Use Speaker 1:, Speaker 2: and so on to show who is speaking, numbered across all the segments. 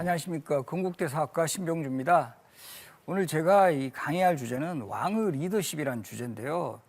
Speaker 1: 안녕하십니까. 건국대 사학과 신병주입니다. 오늘 제가 강의할 주제는 왕의 리더십이라는 주제인데요.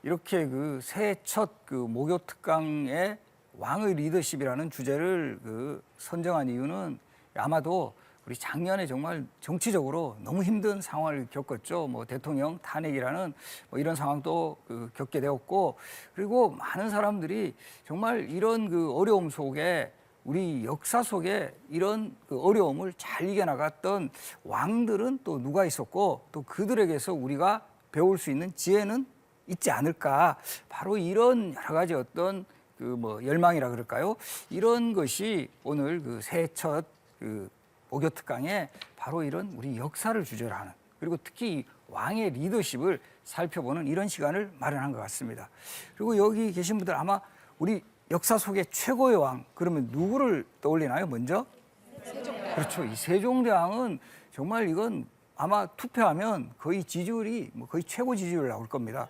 Speaker 1: 이렇게 새해 첫 모교 특강에 왕의 리더십이라는 주제를 선정한 이유는 아마도 우리 작년에 정말 정치적으로 너무 힘든 상황을 겪었죠. 대통령 탄핵이라는 이런 상황도 겪게 되었고, 그리고 많은 사람들이 정말 이런 어려움 속에 우리 역사 속에 이런 어려움을 잘 이겨나갔던 왕들은 또 누가 있었고, 또 그들에게서 우리가 배울 수 있는 지혜는 있지 않을까. 바로 이런 여러 가지 어떤 열망이라 그럴까요? 이런 것이 오늘 새해 첫 모교 특강에 바로 이런 우리 역사를 주제로 하는, 그리고 특히 왕의 리더십을 살펴보는 이런 시간을 마련한 것 같습니다. 그리고 여기 계신 분들 아마 우리 역사 속의 최고의 왕, 그러면 누구를 떠올리나요? 먼저? 세종대왕. 그렇죠. 이 세종대왕은 정말 이건 아마 투표하면 거의 지지율이 거의 최고 지지율 나올 겁니다.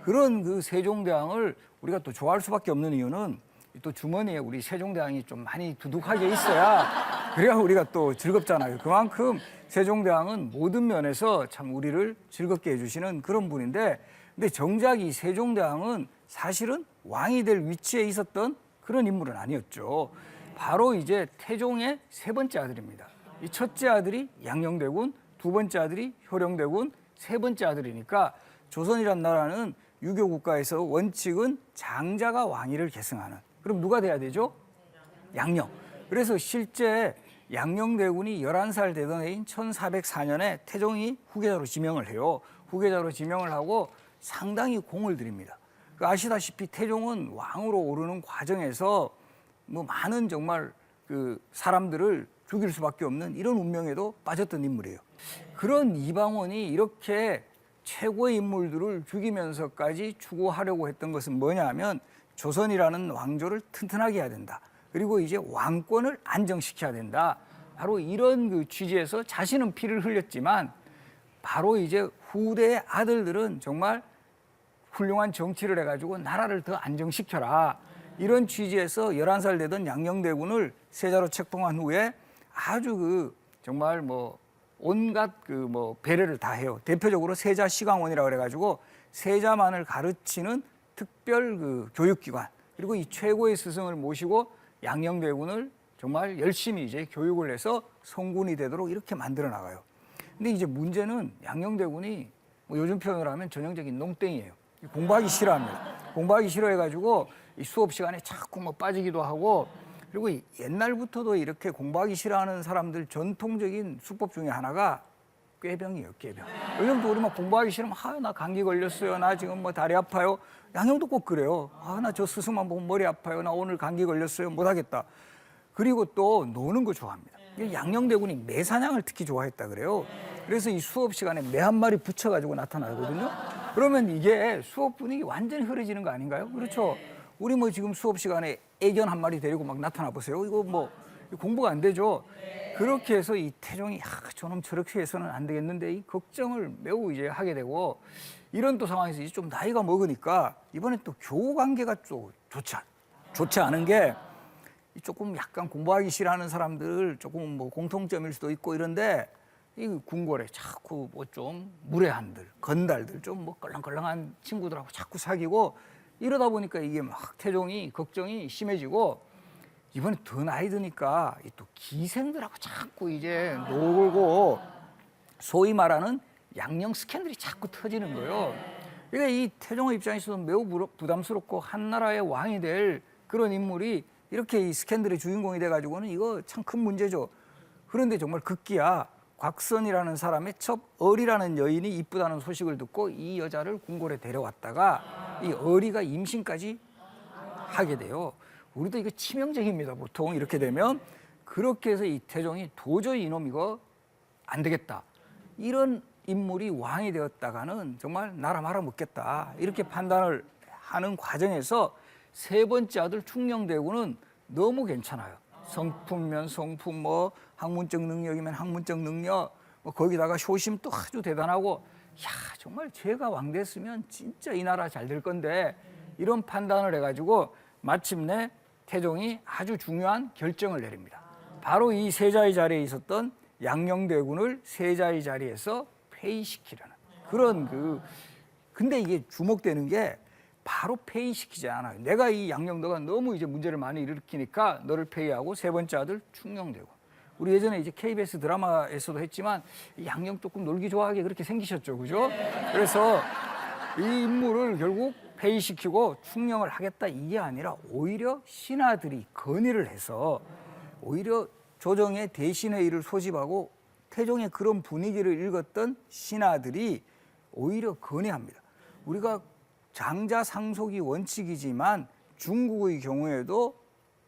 Speaker 1: 그런 세종대왕을 우리가 또 좋아할 수밖에 없는 이유는 또 주머니에 우리 세종대왕이 좀 많이 두둑하게 있어야 그래야 우리가 또 즐겁잖아요. 그만큼 세종대왕은 모든 면에서 참 우리를 즐겁게 해주시는 그런 분인데, 근데 정작 이 세종대왕은 사실은 왕이 될 위치에 있었던 그런 인물은 아니었죠. 바로 이제 태종의 세 번째 아들입니다. 이 첫째 아들이 양녕대군, 두 번째 아들이 효령대군, 세 번째 아들이니까 조선이란 나라는 유교 국가에서 원칙은 장자가 왕위를 계승하는. 그럼 누가 돼야 되죠? 양녕. 그래서 실제 양녕대군이 11살 되던 해인 1404년에 태종이 후계자로 지명을 해요. 후계자로 지명을 하고 상당히 공을 들입니다. 아시다시피 태종은 왕으로 오르는 과정에서 많은 정말 사람들을 죽일 수밖에 없는 이런 운명에도 빠졌던 인물이에요. 그런 이방원이 이렇게 최고의 인물들을 죽이면서까지 추구하려고 했던 것은 뭐냐 하면 조선이라는 왕조를 튼튼하게 해야 된다. 그리고 이제 왕권을 안정시켜야 된다. 바로 이런 취지에서 자신은 피를 흘렸지만 바로 이제 후대의 아들들은 정말 훌륭한 정치를 해가지고 나라를 더 안정시켜라. 이런 취지에서 11살 되던 양녕대군을 세자로 책봉한 후에 아주 정말 온갖 배려를 다 해요. 대표적으로 세자 시강원이라고 그래가지고 세자만을 가르치는 특별 교육기관, 그리고 이 최고의 스승을 모시고 양녕대군을 정말 열심히 이제 교육을 해서 성군이 되도록 이렇게 만들어 나가요. 근데 이제 문제는 양녕대군이 요즘 표현을 하면 전형적인 농땡이에요. 공부하기 싫어합니다. 공부하기 싫어해가지고 이 수업 시간에 자꾸 빠지기도 하고, 그리고 옛날부터도 이렇게 공부하기 싫어하는 사람들 전통적인 수법 중에 하나가 꾀병이에요, 꾀병. 요즘도 우리 공부하기 싫으면 나 감기 걸렸어요. 나 지금 다리 아파요. 양녕도 꼭 그래요. 나 저 스승만 보면 머리 아파요. 나 오늘 감기 걸렸어요. 못하겠다. 그리고 또 노는 거 좋아합니다. 양녕대군이 매사냥을 특히 좋아했다 그래요. 그래서 이 수업 시간에 매 한 마리 붙여가지고 나타나거든요. 그러면 이게 수업 분위기 완전히 흐려지는 거 아닌가요? 그렇죠. 우리 지금 수업 시간에 애견 한 마리 데리고 나타나 보세요. 이거 공부가 안 되죠. 그렇게 해서 이 태종이 저놈 저렇게 해서는 안 되겠는데 이 걱정을 매우 이제 하게 되고, 이런 또 상황에서 이제 좀 나이가 먹으니까 이번에 또 교우 관계가 좀 좋지 않은 게, 조금 약간 공부하기 싫어하는 사람들 조금 공통점일 수도 있고 이런데, 이 궁궐에 자꾸 좀 무례한들, 건달들, 좀 껄렁껄렁한 친구들하고 자꾸 사귀고 이러다 보니까 이게 태종이 걱정이 심해지고, 이번에 더 나이 드니까 또 기생들하고 자꾸 이제 놀고 소위 말하는 양녕 스캔들이 자꾸 터지는 거예요. 그러니까 이 태종의 입장에서는 매우 부담스럽고 한나라의 왕이 될 그런 인물이 이렇게 이 스캔들의 주인공이 돼가지고는 이거 참 큰 문제죠. 그런데 정말 급기야 곽선이라는 사람의 첩얼이라는 여인이 이쁘다는 소식을 듣고 이 여자를 궁궐에 데려왔다가 이 얼이가 임신까지 하게 돼요. 우리도 이거 치명적입니다. 보통 이렇게 되면. 그렇게 해서 이 태종이 도저히 이놈 이거 안 되겠다. 이런 인물이 왕이 되었다가는 정말 나라 말아먹겠다. 이렇게 판단을 하는 과정에서 세 번째 아들 충녕대군은 너무 괜찮아요. 성품면 성품, 학문적 능력이면 학문적 능력, 거기다가 효심 또 아주 대단하고, 정말 제가 왕 됐으면 진짜 이 나라 잘 될 건데, 이런 판단을 해가지고 마침내 태종이 아주 중요한 결정을 내립니다. 바로 이 세자의 자리에 있었던 양녕대군을 세자의 자리에서 폐위시키려는 그런 근데 이게 주목되는 게 바로 폐위시키지 않아요. 내가 이 양녕도가 너무 이제 문제를 많이 일으키니까 너를 폐위하고 세 번째 아들 충녕대군. 우리 예전에 이제 KBS 드라마에서도 했지만 이 양녕 조금 놀기 좋아하게 그렇게 생기셨죠, 그죠? 그래서 이 인물을 결국 폐위시키고 충녕을 하겠다 이게 아니라 오히려 신하들이 건의를 해서 오히려 조정의 대신회의를 소집하고 태종의 그런 분위기를 읽었던 신하들이 오히려 건의합니다. 우리가 장자상속이 원칙이지만 중국의 경우에도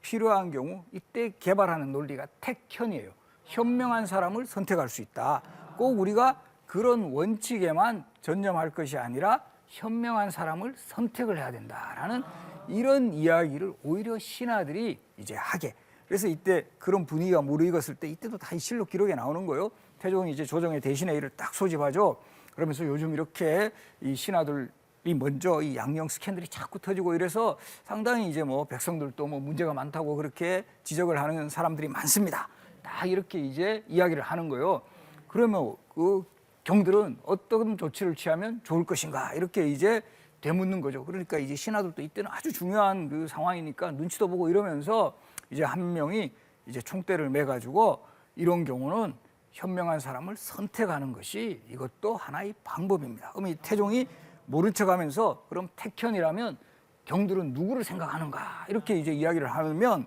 Speaker 1: 필요한 경우 이때 개발하는 논리가 택현이에요. 현명한 사람을 선택할 수 있다. 꼭 우리가 그런 원칙에만 전념할 것이 아니라 현명한 사람을 선택을 해야 된다라는 이런 이야기를 오히려 신하들이 이제 하게. 그래서 이때 그런 분위기가 무르익었을 때 이때도 다 이 실록 기록에 나오는 거예요. 태종이 이제 조정의 대신회의를 딱 소집하죠. 그러면서 요즘 이렇게 이 신하들이 먼저 이 양녕 스캔들이 자꾸 터지고 이래서 상당히 이제 뭐 백성들도 뭐 문제가 많다고 그렇게 지적을 하는 사람들이 많습니다. 딱 이렇게 이제 이야기를 하는 거예요. 그러면 그 경들은 어떤 조치를 취하면 좋을 것인가 이렇게 이제 되묻는 거죠. 그러니까 이제 신하들도 이때는 아주 중요한 그 상황이니까 눈치도 보고 이러면서 이제 한 명이 이제 총대를 매가지고 이런 경우는 현명한 사람을 선택하는 것이 이것도 하나의 방법입니다. 그럼 이 태종이 모른 척하면서 그럼 택현이라면 경들은 누구를 생각하는가 이렇게 이제 이야기를 하면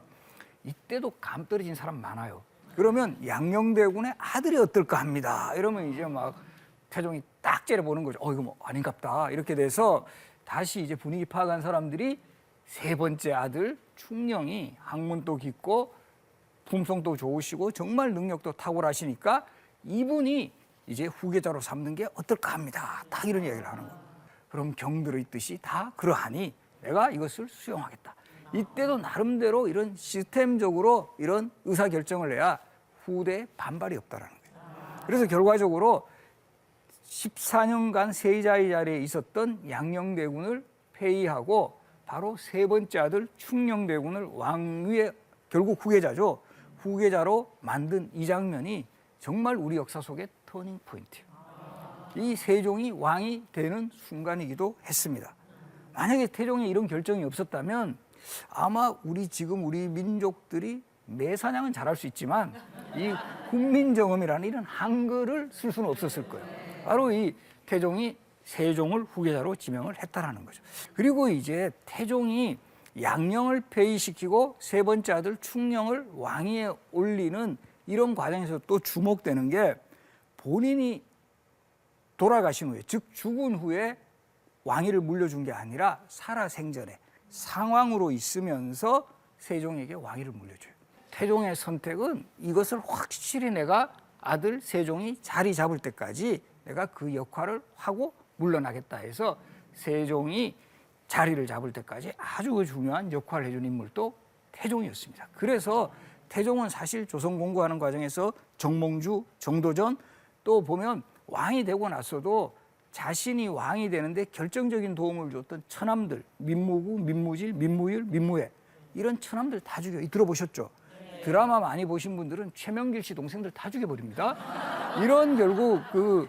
Speaker 1: 이때도 감 떨어진 사람 많아요. 그러면 양녕대군의 아들이 어떨까 합니다. 이러면 이제 막 태종이 딱 째려보는 거죠. 이거 뭐 아닌갑다 이렇게 돼서 다시 이제 분위기 파악한 사람들이 세 번째 아들 충녕이 학문도 깊고 품성도 좋으시고 정말 능력도 탁월하시니까 이분이 이제 후계자로 삼는 게 어떨까 합니다. 다 이런 이야기를 하는 거예요. 그럼 경들의 뜻이 다 그러하니 내가 이것을 수용하겠다. 이때도 나름대로 이런 시스템적으로 이런 의사결정을 해야 후대에 반발이 없다라는 거예요. 그래서 결과적으로 14년간 세자의 자리에 있었던 양녕대군을 폐위하고 바로 세 번째 아들 충녕대군을 왕위에 결국 후계자죠. 후계자로 만든 이 장면이 정말 우리 역사 속의 터닝 포인트예요. 이 세종이 왕이 되는 순간이기도 했습니다. 만약에 태종이 이런 결정이 없었다면 아마 우리 민족들이 매사냥은 잘할 수 있지만 이 훈민정음이라는 이런 한글을 쓸 수는 없었을 거예요. 바로 이 태종이 세종을 후계자로 지명을 했다라는 거죠. 그리고 이제 태종이 양녕을 폐위시키고 세 번째 아들 충녕을 왕위에 올리는 이런 과정에서 또 주목되는 게 본인이 돌아가신 후에, 즉 죽은 후에 왕위를 물려준 게 아니라 살아생전에 상왕으로 있으면서 세종에게 왕위를 물려줘요. 태종의 선택은 이것을 확실히 내가 아들 세종이 자리 잡을 때까지 내가 그 역할을 하고 물러나겠다 해서 세종이 자리를 잡을 때까지 아주 중요한 역할을 해준 인물도 태종이었습니다. 그래서 태종은 사실 조선 공부하는 과정에서 정몽주, 정도전 또 보면 왕이 되고 나서도 자신이 왕이 되는데 결정적인 도움을 줬던 처남들, 민무구, 민무질, 민무율, 민무회 이런 처남들 다 죽여. 들어보셨죠? 드라마 많이 보신 분들은 최명길 씨 동생들 다 죽여버립니다. 이런 결국 그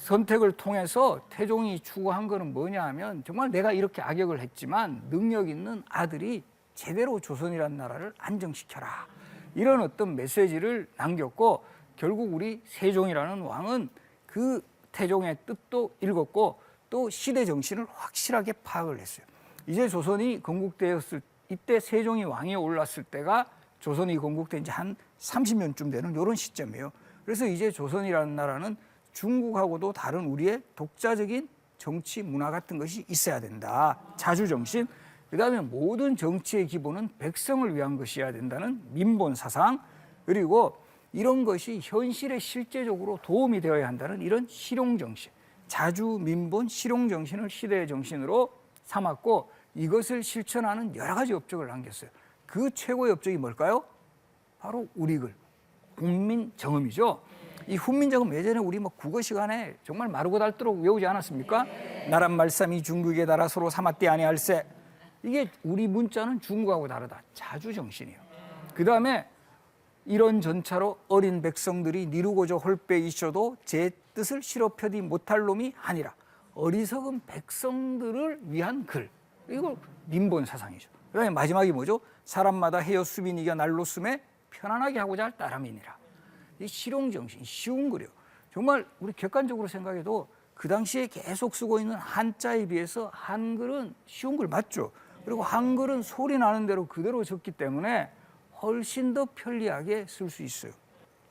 Speaker 1: 선택을 통해서 태종이 추구한 거는 뭐냐 하면 정말 내가 이렇게 악역을 했지만 능력 있는 아들이 제대로 조선이라는 나라를 안정시켜라. 이런 어떤 메시지를 남겼고 결국 우리 세종이라는 왕은 그 태종의 뜻도 읽었고 또 시대 정신을 확실하게 파악을 했어요. 이제 조선이 건국되었을 이때 세종이 왕위에 올랐을 때가 조선이 건국된 지 한 30년쯤 되는 이런 시점이에요. 그래서 이제 조선이라는 나라는 중국하고도 다른 우리의 독자적인 정치 문화 같은 것이 있어야 된다. 자주정신. 그다음에 모든 정치의 기본은 백성을 위한 것이어야 된다는 민본 사상. 그리고 이런 것이 현실에 실제적으로 도움이 되어야 한다는 이런 실용정신. 자주민본 실용정신을 시대의 정신으로 삼았고 이것을 실천하는 여러 가지 업적을 남겼어요. 그 최고의 업적이 뭘까요? 바로 우리 글, 훈민정음이죠. 이 훈민정음 예전에 우리 뭐 국어 시간에 정말 마르고 닳도록 외우지 않았습니까? 나란 말씀이 중국에 달아 서로 삼았대 아니할세. 이게 우리 문자는 중국하고 다르다. 자주정신이에요. 그 다음에 이런 전차로 어린 백성들이 니루고저 홀빼 있어도 제 뜻을 실어 펴지 못할 놈이 아니라 어리석은 백성들을 위한 글. 이거 민본 사상이죠. 그다음에 마지막이 뭐죠? 사람마다 헤어 수빈이가 날로 숨에 편안하게 하고자 할 따름이니라. 이 실용정신, 쉬운 글이요. 정말 우리 객관적으로 생각해도 그 당시에 계속 쓰고 있는 한자에 비해서 한글은 쉬운 글 맞죠? 그리고 한글은 소리 나는 대로 그대로 적기 때문에 훨씬 더 편리하게 쓸 수 있어요.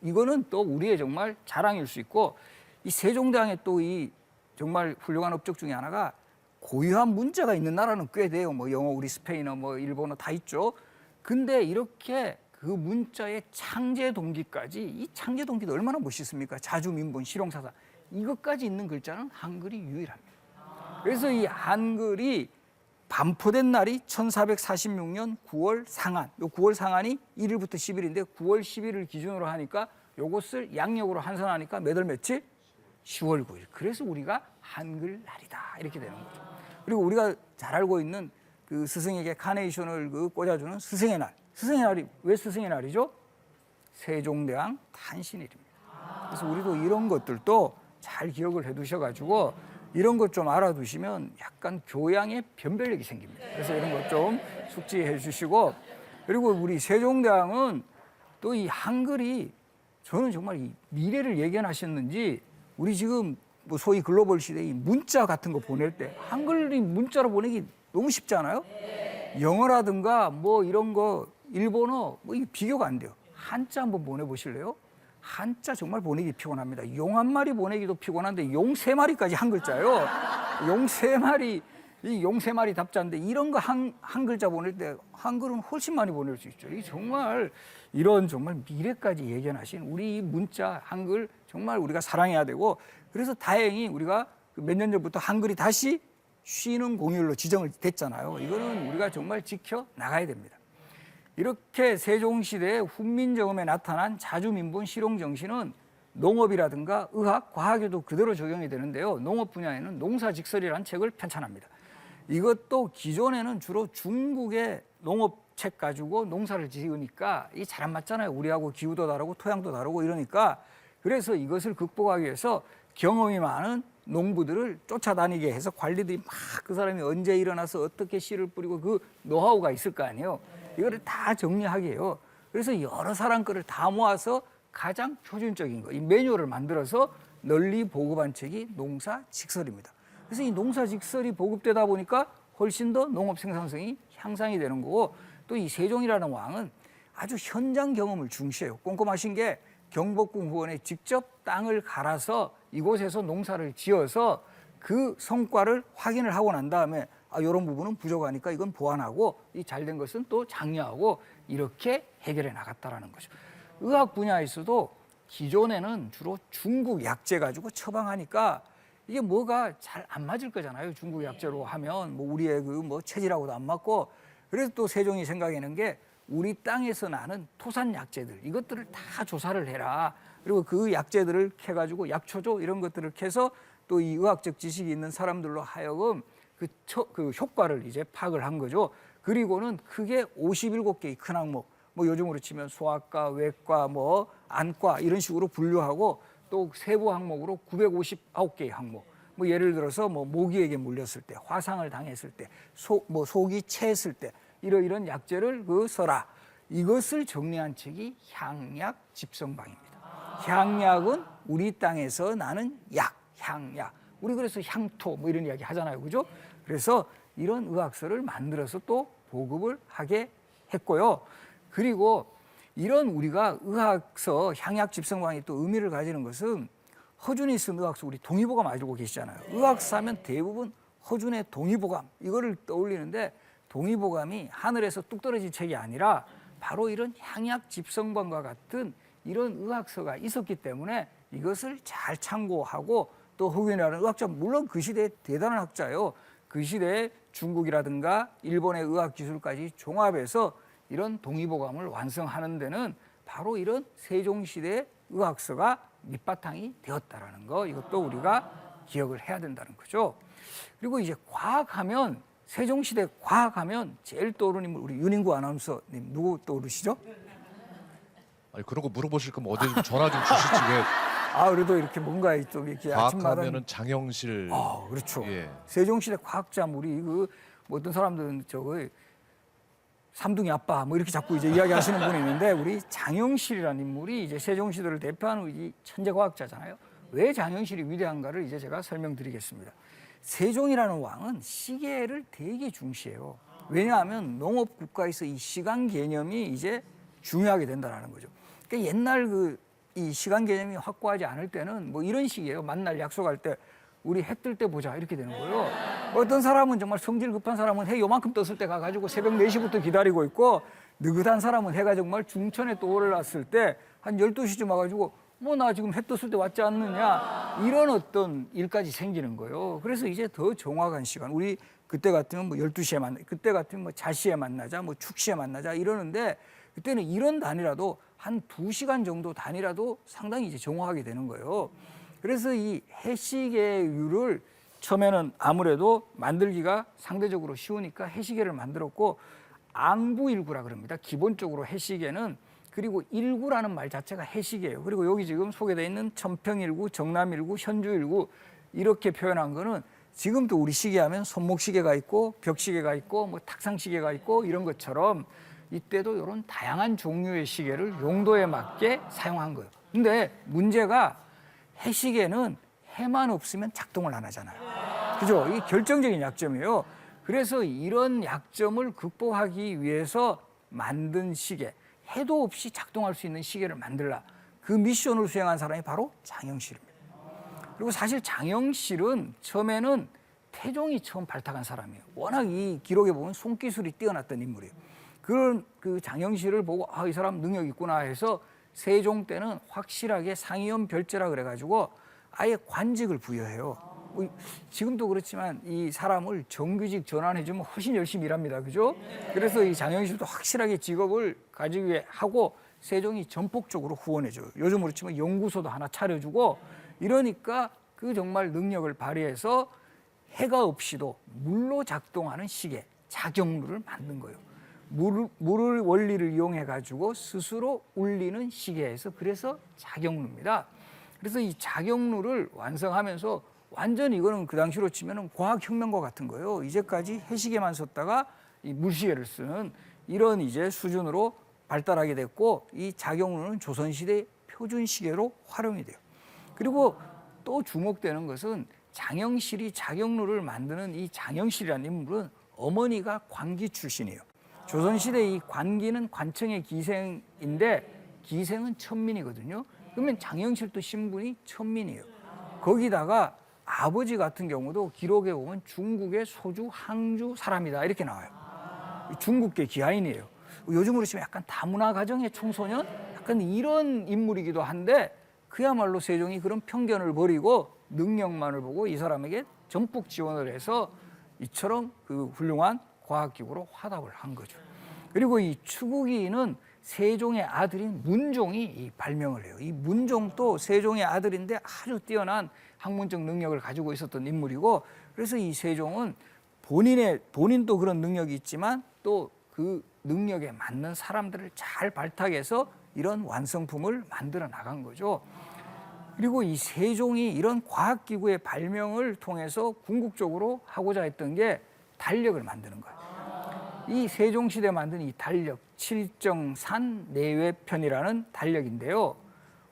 Speaker 1: 이거는 또 우리의 정말 자랑일 수 있고, 이 세종대왕의 또 이 정말 훌륭한 업적 중에 하나가 고유한 문자가 있는 나라는 꽤 돼요. 뭐 영어, 우리 스페인어, 뭐 일본어 다 있죠. 근데 이렇게 그 문자의 창제 동기까지, 이 창제 동기도 얼마나 멋있습니까? 자주민본, 실용사상, 이것까지 있는 글자는 한글이 유일합니다. 그래서 이 한글이 반포된 날이 1446년 9월 상한. 요 9월 상한이 1일부터 10일인데 9월 10일을 기준으로 하니까 요것을 양력으로 환산하니까 몇 월 며칠? 10월 9일. 그래서 우리가 한글날이다 이렇게 되는 거죠. 그리고 우리가 잘 알고 있는 그 스승에게 카네이션을 그 꽂아주는 스승의 날. 스승의 날이 왜 스승의 날이죠? 세종대왕 탄신일입니다. 그래서 우리도 이런 것들도 잘 기억을 해두셔가지고 이런 것 좀 알아두시면 약간 교양의 변별력이 생깁니다. 그래서 이런 것 좀 숙지해 주시고, 그리고 우리 세종대왕은 또 이 한글이, 저는 정말 이 미래를 예견하셨는지 우리 지금 뭐 소위 글로벌 시대의 문자 같은 거 보낼 때 한글이 문자로 보내기 너무 쉽잖아요. 영어라든가 뭐 이런 거 일본어 뭐 이게 비교가 안 돼요. 한자 한번 보내보실래요? 한자 정말 보내기 피곤합니다. 용 한 마리 보내기도 피곤한데 용 세 마리까지 한 글자요. 용 세 마리, 이 용 세 마리 답자인데 이런 거 한 글자 보낼 때 한글은 훨씬 많이 보낼 수 있죠. 이 정말 이런 정말 미래까지 예견하신 우리 이 문자 한글 정말 우리가 사랑해야 되고, 그래서 다행히 우리가 몇 년 전부터 한글이 다시 쉬는 공휴일로 지정을 됐잖아요. 이거는 우리가 정말 지켜 나가야 됩니다. 이렇게 세종시대의 훈민정음에 나타난 자주민본 실용정신은 농업이라든가 의학, 과학에도 그대로 적용이 되는데요. 농업 분야에는 농사직설이라는 책을 편찬합니다. 이것도 기존에는 주로 중국의 농업책 가지고 농사를 지으니까 이 잘 안 맞잖아요. 우리하고 기후도 다르고 토양도 다르고 이러니까. 그래서 이것을 극복하기 위해서 경험이 많은 농부들을 쫓아다니게 해서 관리들이 막 그 사람이 언제 일어나서 어떻게 씨를 뿌리고 그 노하우가 있을 거 아니에요. 이거를 다 정리하게 해요. 그래서 여러 사람 거를 다 모아서 가장 표준적인 거, 이 매뉴얼을 만들어서 널리 보급한 책이 농사직설입니다. 그래서 이 농사직설이 보급되다 보니까 훨씬 더 농업 생산성이 향상이 되는 거고, 또 이 세종이라는 왕은 아주 현장 경험을 중시해요. 꼼꼼하신 게 경복궁 후원에 직접 땅을 갈아서 이곳에서 농사를 지어서 그 성과를 확인을 하고 난 다음에 이런 부분은 부족하니까 이건 보완하고 이 잘된 것은 또 장려하고 이렇게 해결해 나갔다라는 거죠. 의학 분야에서도 기존에는 주로 중국 약재 가지고 처방하니까 이게 뭐가 잘 안 맞을 거잖아요. 중국 약재로 하면 뭐 우리의 그 뭐 체질하고도 안 맞고, 그래서 또 세종이 생각하는 게 우리 땅에서 나는 토산 약재들 이것들을 다 조사를 해라. 그리고 그 약재들을 캐가지고 약초조 이런 것들을 캐서 또 이 의학적 지식이 있는 사람들로 하여금 그 효과를 이제 파악을 한 거죠. 그리고는 크게 57개의 큰 항목, 뭐 요즘으로 치면 소아과, 외과, 뭐 안과 이런 식으로 분류하고 또 세부 항목으로 959개의 항목. 뭐 예를 들어서 뭐 모기에게 물렸을 때, 화상을 당했을 때, 속이 채했을 때 이런 약재를 써라. 이것을 정리한 책이 향약 집성방입니다. 향약은 우리 땅에서 나는 약, 향약. 우리 그래서 향토 뭐 이런 이야기 하잖아요, 그죠? 그래서 이런 의학서를 만들어서 또 보급을 하게 했고요. 그리고 이런 우리가 의학서 향약 집성방이 또 의미를 가지는 것은 허준이 쓴 의학서 우리 동의보감 알고 계시잖아요. 의학서 하면 대부분 허준의 동의보감 이거를 떠올리는데, 동의보감이 하늘에서 뚝 떨어진 책이 아니라 바로 이런 향약 집성방과 같은 이런 의학서가 있었기 때문에 이것을 잘 참고하고, 또 허균이라는 의학자, 물론 그 시대에 대단한 학자예요. 그 시대에 중국이라든가 일본의 의학 기술까지 종합해서 이런 동의보감을 완성하는 데는 바로 이런 세종시대의 의학서가 밑바탕이 되었다라는 거, 이것도 우리가 기억을 해야 된다는 거죠. 그리고 이제 과학하면, 세종시대 과학하면 제일 떠오르는 인물, 우리 윤인구 아나운서님 누구 떠오르시죠?
Speaker 2: 아니 그런 거 물어보실 거면 어디 좀 전화 좀 주시지 왜
Speaker 1: 아, 그래도 이렇게 뭔가 좀 이렇게 아침마다.
Speaker 2: 과학하면은 장영실.
Speaker 1: 아, 그렇죠.
Speaker 2: 예.
Speaker 1: 세종시대 과학자물이 뭐 어떤 사람들은 저거 삼둥이 아빠 뭐 이렇게 자꾸 이제 이야기하시는 분이 있는데 우리 장영실이라는 인물이 이제 세종시대를 대표하는 이 천재 과학자잖아요. 왜 장영실이 위대한가를 이제 제가 설명드리겠습니다. 세종이라는 왕은 시계를 되게 중시해요. 왜냐하면 농업 국가에서 이 시간 개념이 이제 중요하게 된다는 거죠. 그러니까 옛날 이 시간 개념이 확고하지 않을 때는 뭐 이런 식이에요. 만날 약속할 때 우리 해 뜰 때 보자 이렇게 되는 거예요. 어떤 사람은 정말 성질 급한 사람은 해 요만큼 떴을 때 가가지고 새벽 4시부터 기다리고 있고, 느긋한 사람은 해가 정말 중천에 떠올랐을 때 한 12시쯤 와가지고 뭐 나 지금 해 떴을 때 왔지 않느냐, 이런 어떤 일까지 생기는 거예요. 그래서 이제 더 정확한 시간, 우리 그때 같으면 뭐 12시에 만나, 그때 같으면 뭐 자시에 만나자, 뭐 축시에 만나자 이러는데, 그때는 이런 단위라도 한 2시간 정도 단위라도 상당히 이제 정확하게 되는 거예요. 그래서 이 해시계율을 처음에는 아무래도 만들기가 상대적으로 쉬우니까 해시계를 만들었고, 앙부일구라 그럽니다. 기본적으로 해시계는. 그리고 일구라는 말 자체가 해시계예요. 그리고 여기 지금 소개되어 있는 천평일구, 정남일구, 현주일구 이렇게 표현한 거는 지금도 우리 시계 하면 손목시계가 있고 벽시계가 있고 뭐 탁상시계가 있고 이런 것처럼 이때도 이런 다양한 종류의 시계를 용도에 맞게 사용한 거예요. 근데 문제가 해시계는 해만 없으면 작동을 안 하잖아요. 그죠? 이게 결정적인 약점이에요. 그래서 이런 약점을 극복하기 위해서 만든 시계, 해도 없이 작동할 수 있는 시계를 만들라, 그 미션을 수행한 사람이 바로 장영실입니다. 그리고 사실 장영실은 처음에는 태종이 처음 발탁한 사람이에요. 워낙 이 기록에 보면 손기술이 뛰어났던 인물이에요. 그런 그 장영실을 보고 아, 이 사람 능력 있구나 해서 세종 때는 확실하게 상의원 별제라 그래가지고 아예 관직을 부여해요. 뭐 지금도 그렇지만 이 사람을 정규직 전환해주면 훨씬 열심히 일합니다. 그죠? 그래서 이 장영실도 확실하게 직업을 가지게 하고 세종이 전폭적으로 후원해줘요. 요즘으로 치면 연구소도 하나 차려주고 이러니까 그 정말 능력을 발휘해서 해가 없이도 물로 작동하는 시계, 자경루를 만든 거예요. 물을 원리를 이용해 가지고 스스로 울리는 시계에서, 그래서 자경루입니다. 그래서 이 자경루를 완성하면서 완전 이거는 그 당시로 치면은 과학혁명과 같은 거예요. 이제까지 해시계만 썼다가 이 물시계를 쓰는 이런 이제 수준으로 발달하게 됐고, 이 자경루는 조선시대 표준 시계로 활용이 돼요. 그리고 또 주목되는 것은 장영실이 자경루를 만드는 이 장영실이라는 인물은 어머니가 관기 출신이에요. 조선시대 이 관기는 관청의 기생인데 기생은 천민이거든요. 그러면 장영실도 신분이 천민이에요. 거기다가 아버지 같은 경우도 기록에 보면 중국의 소주, 항주 사람이다 이렇게 나와요. 중국계 기하인이에요. 요즘으로 치면 약간 다문화 가정의 청소년? 약간 이런 인물이기도 한데, 그야말로 세종이 그런 편견을 버리고 능력만을 보고 이 사람에게 전폭 지원을 해서 이처럼 그 훌륭한 과학기구로 화답을 한 거죠. 그리고 이 추구기는 세종의 아들인 문종이 이 발명을 해요. 이 문종도 세종의 아들인데 아주 뛰어난 학문적 능력을 가지고 있었던 인물이고, 그래서 이 세종은 본인도 그런 능력이 있지만 또 그 능력에 맞는 사람들을 잘 발탁해서 이런 완성품을 만들어 나간 거죠. 그리고 이 세종이 이런 과학기구의 발명을 통해서 궁극적으로 하고자 했던 게 달력을 만드는 거예요. 이 세종시대 만든 이 달력, 칠정산 내외편이라는 달력인데요.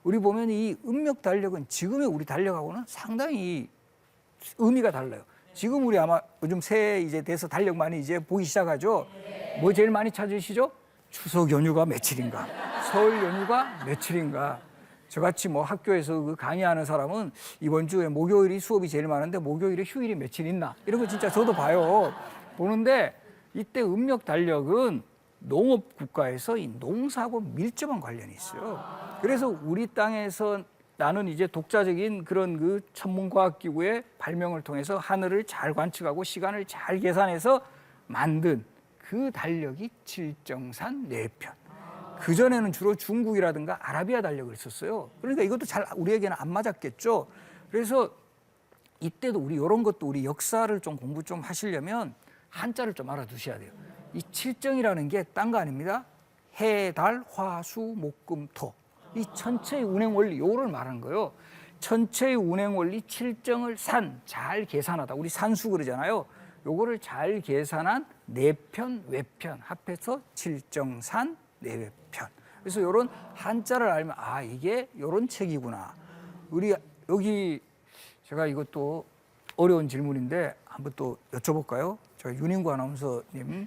Speaker 1: 우리 보면 이 음력 달력은 지금의 우리 달력하고는 상당히 의미가 달라요. 지금 우리 아마 요즘 새해 이제 돼서 달력 많이 이제 보기 시작하죠. 뭐 제일 많이 찾으시죠? 추석 연휴가 며칠인가, 설 연휴가 며칠인가. 저같이 뭐 학교에서 그 강의하는 사람은 이번 주에 목요일이 수업이 제일 많은데 목요일에 휴일이 며칠 있나, 이런 거 진짜 저도 봐요. 보는데 이때 음력 달력은 농업 국가에서 이 농사하고 밀접한 관련이 있어요. 그래서 우리 땅에서 나는 이제 독자적인 그런 그 천문과학기구의 발명을 통해서 하늘을 잘 관측하고 시간을 잘 계산해서 만든 그 달력이 칠정산 뇌편. 그전에는 주로 중국이라든가 아라비아 달력을 썼어요. 그러니까 이것도 잘 우리에게는 안 맞았겠죠. 그래서 이때도 우리 이런 것도 우리 역사를 좀 공부 좀 하시려면 한자를 좀 알아두셔야 돼요. 이 칠정이라는 게 딴 거 아닙니다. 해, 달, 화, 수, 목, 금, 토. 이 전체의 운행 원리 요를 말하는 거예요. 전체의 운행 원리 칠정을 잘 계산하다. 우리 산수 그러잖아요. 요거를 잘 계산한 내편, 외편 합해서 칠정산, 내외편. 그래서 요런 한자를 알면 아 이게 요런 책이구나. 우리 여기 제가 이것도 어려운 질문인데 한번 또 여쭤볼까요? 저 윤인구 아나운서님.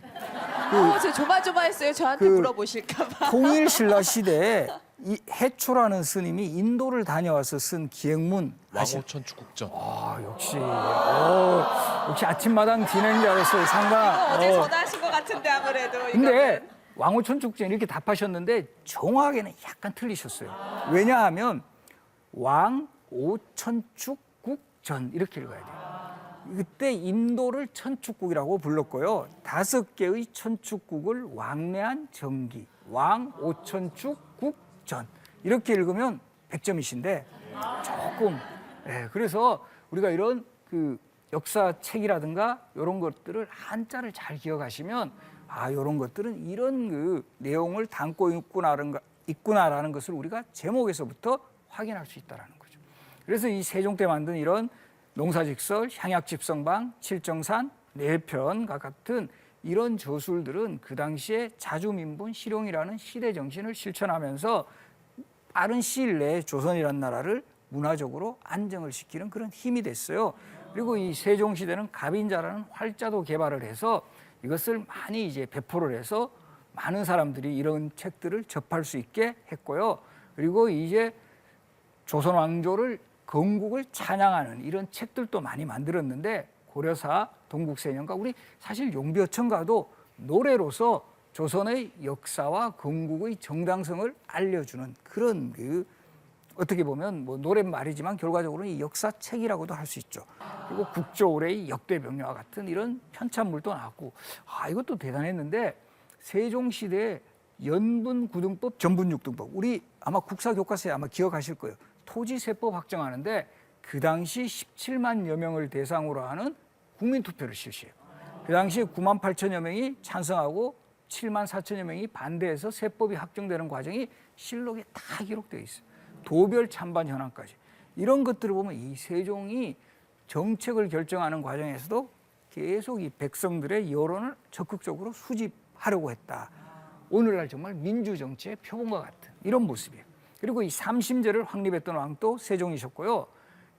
Speaker 3: 저 조마조마했어요. 저한테
Speaker 1: 그
Speaker 3: 물어보실까 봐.
Speaker 1: 통일 신라 시대에 이 해초라는 스님이 인도를 다녀와서 쓴 기행문
Speaker 2: 왕오천 축국전.
Speaker 1: 아 역시 아침마당 진행자로서의 상가.
Speaker 3: 어제 전화하신 것 같은데 아무래도.
Speaker 1: 근데
Speaker 3: 이거는.
Speaker 1: 왕오천축전 이렇게 답하셨는데 정확하게는 약간 틀리셨어요. 왜냐하면 왕오천축국전 이렇게 읽어야 돼요. 그때 인도를 천축국이라고 불렀고요. 5개의 천축국을 왕래한 정기, 왕오천축국전 이렇게 읽으면 100점이신데 조금 그래서 우리가 이런 그 역사책이라든가 이런 것들을 한자를 잘 기억하시면 아 이런 것들은 이런 그 내용을 담고 있구나라는 것을 우리가 제목에서부터 확인할 수 있다는 거죠. 그래서 이 세종 때 만든 이런 농사직설, 향약집성방, 칠정산, 내편과 같은 이런 저술들은 그 당시에 자주민분, 실용이라는 시대 정신을 실천하면서 빠른 시일 내에 조선이라는 나라를 문화적으로 안정을 시키는 그런 힘이 됐어요. 그리고 이 세종시대는 갑인자라는 활자도 개발을 해서 이것을 많이 이제 배포를 해서 많은 사람들이 이런 책들을 접할 수 있게 했고요. 그리고 이제 조선 왕조를 건국을 찬양하는 이런 책들도 많이 만들었는데 고려사, 동국세연가 우리 사실 용비어천가도 노래로서 조선의 역사와 건국의 정당성을 알려주는 그런 그 어떻게 보면 뭐 노랫말이지만 결과적으로는 이 역사책이라고도 할 수 있죠. 그리고 국조올해의 역대병려와 같은 이런 편찬물도 나왔고 아 이것도 대단했는데 세종시대에 연분구등법, 전분육등법 우리 아마 국사교과서에 아마 기억하실 거예요. 토지세법 확정하는데 그 당시 17만여 명을 대상으로 하는 국민투표를 실시해요. 그 당시 9만 8천여 명이 찬성하고 7만 4천여 명이 반대해서 세법이 확정되는 과정이 실록에 다 기록되어 있어요. 도별 찬반 현황까지. 이런 것들을 보면 이 세종이 정책을 결정하는 과정에서도 계속 이 백성들의 여론을 적극적으로 수집하려고 했다. 오늘날 정말 민주정치의 표본과 같은 이런 모습이에요. 그리고 이 삼심제를 확립했던 왕도 세종이셨고요.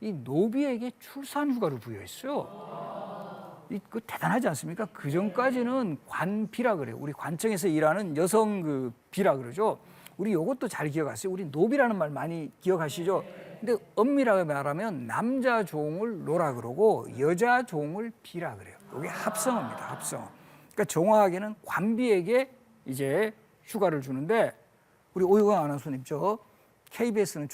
Speaker 1: 이 노비에게 출산휴가를 부여했어요. 그 대단하지 않습니까? 그 전까지는 관비라 그래요. 우리 관청에서 일하는 여성 그 비라 그러죠. 우리 이것도 잘 기억하세요. 우리 노비라는 말 많이 기억하시죠? 근데 엄밀하게 말하면 남자 종을 노라 그러고 여자 종을 비라 그래요. 이게 합성어입니다. 합성어. 그러니까 정확하게는 관비에게 이제 휴가를 주는데 우리 오유광 아나운서님 저 KBS는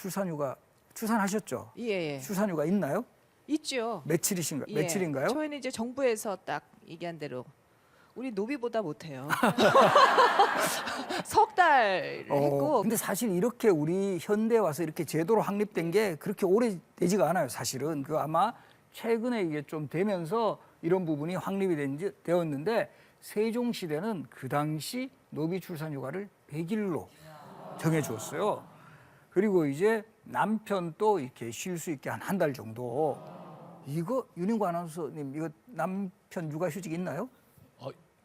Speaker 1: 출산하셨죠?
Speaker 3: 예.
Speaker 1: 출산휴가 있나요?
Speaker 3: 있죠.
Speaker 1: 며칠인가요?
Speaker 3: 저희는 이제 정부에서 딱 얘기한 대로 우리 노비보다 못해요. 석 달 했고.
Speaker 1: 근데 사실 이렇게 우리 현대에 와서 이렇게 제도로 확립된 게 그렇게 오래 되지가 않아요. 사실은 그 아마 최근에 이게 좀 되면서 이런 부분이 확립이 되었는데 세종 시대는 그 당시 노비 출산휴가를 100일로 정해주었어요. 그리고 이제 남편도 이렇게 쉴 수 있게 한 달 정도. 이거 윤인구 아나운서님 이거 남편 육아휴직 있나요?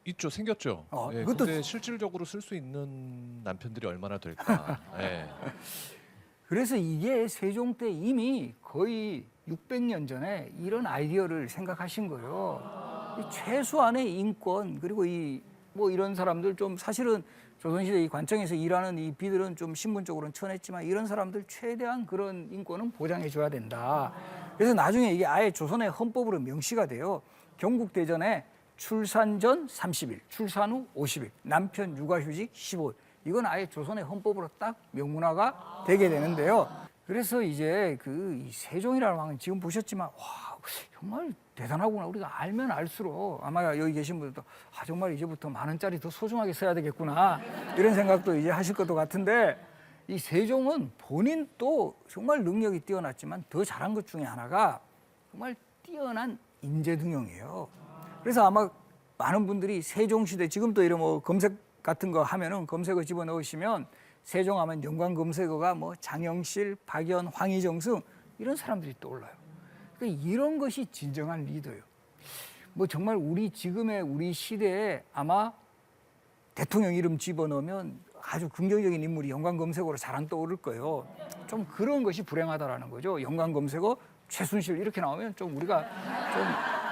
Speaker 2: 있죠, 생겼죠. 예,
Speaker 1: 이것도-
Speaker 2: 근데 실질적으로 쓸 수 있는 남편들이 얼마나 될까. 예.
Speaker 1: 그래서 이게 세종 때 이미 거의 600년 전에 이런 아이디어를 생각하신 거예요. 이 최소한의 인권 그리고 뭐 이런 사람들 좀 사실은 조선시대 이 관청에서 일하는 이 비들은 좀 신분적으로는 천했지만 이런 사람들 최대한 그런 인권은 보장해 줘야 된다. 그래서 나중에 이게 아예 조선의 헌법으로 명시가 돼요. 경국대전에 출산 전 30일, 출산 후 50일, 남편 육아휴직 15일. 이건 아예 조선의 헌법으로 딱 명문화가 되게 되는데요. 그래서 이제 이 세종이라는 왕은 지금 보셨지만 와 정말 대단하구나. 우리가 알면 알수록 아마 여기 계신 분들도 정말 이제부터 10,000원짜리 더 소중하게 써야 되겠구나 이런 생각도 이제 하실 것도 같은데 이 세종은 본인 또 정말 능력이 뛰어났지만 더 잘한 것 중에 하나가 정말 뛰어난 인재등용이에요. 그래서 아마 많은 분들이 세종시대 지금도 이런 뭐 검색 같은 거 하면은 검색어 집어 넣으시면 세종하면 연관 검색어가 뭐 장영실, 박연, 황희정승 이런 사람들이 떠올라요. 그러니까 이런 것이 진정한 리더예요. 뭐 정말 우리 지금의 우리 시대에 아마 대통령 이름 집어넣으면 아주 긍정적인 인물이 연관 검색어로 잘 안 떠오를 거예요. 좀 그런 것이 불행하다라는 거죠. 연관 검색어 최순실 이렇게 나오면 좀 우리가 좀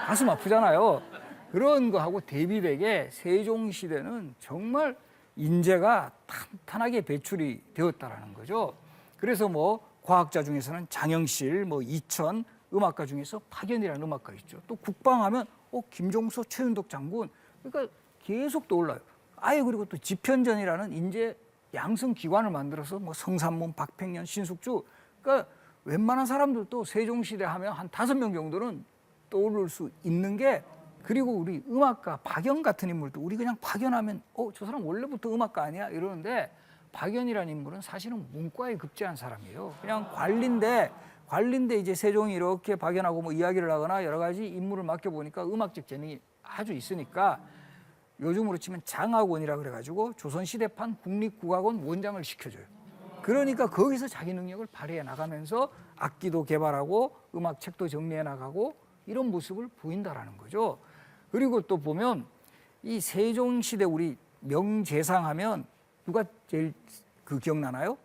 Speaker 1: 가슴 아프잖아요. 그런 거하고 대비되게 세종시대는 정말 인재가 탄탄하게 배출이 되었다라는 거죠. 그래서 뭐 과학자 중에서는 장영실, 뭐 이천, 음악가 중에서 박연이라는 음악가 있죠. 또 국방하면 김종서, 최윤덕 장군. 그러니까 계속 떠올라요. 아예 그리고 또 집현전이라는 인재 양성 기관을 만들어서 뭐 성삼문, 박팽년, 신숙주. 그러니까 웬만한 사람들도 세종시대 하면 한 5명 정도는 떠오를 수 있는 게, 그리고 우리 음악가 박연 같은 인물도 우리 그냥 박연하면 저 사람 원래부터 음악가 아니야 이러는데, 박연이라는 인물은 사실은 문과에 급제한 사람이에요. 그냥 관리인데 이제 세종이 이렇게 박연하고 뭐 이야기를 하거나 여러 가지 임무를 맡겨보니까 음악적 재능이 아주 있으니까 요즘으로 치면 장학원이라 그래가지고 조선시대판 국립국악원 원장을 시켜줘요. 그러니까 거기서 자기 능력을 발휘해 나가면서 악기도 개발하고 음악책도 정리해 나가고 이런 모습을 보인다라는 거죠. 그리고 또 보면 이 세종시대 우리 명재상 하면 누가 제일 기억나나요?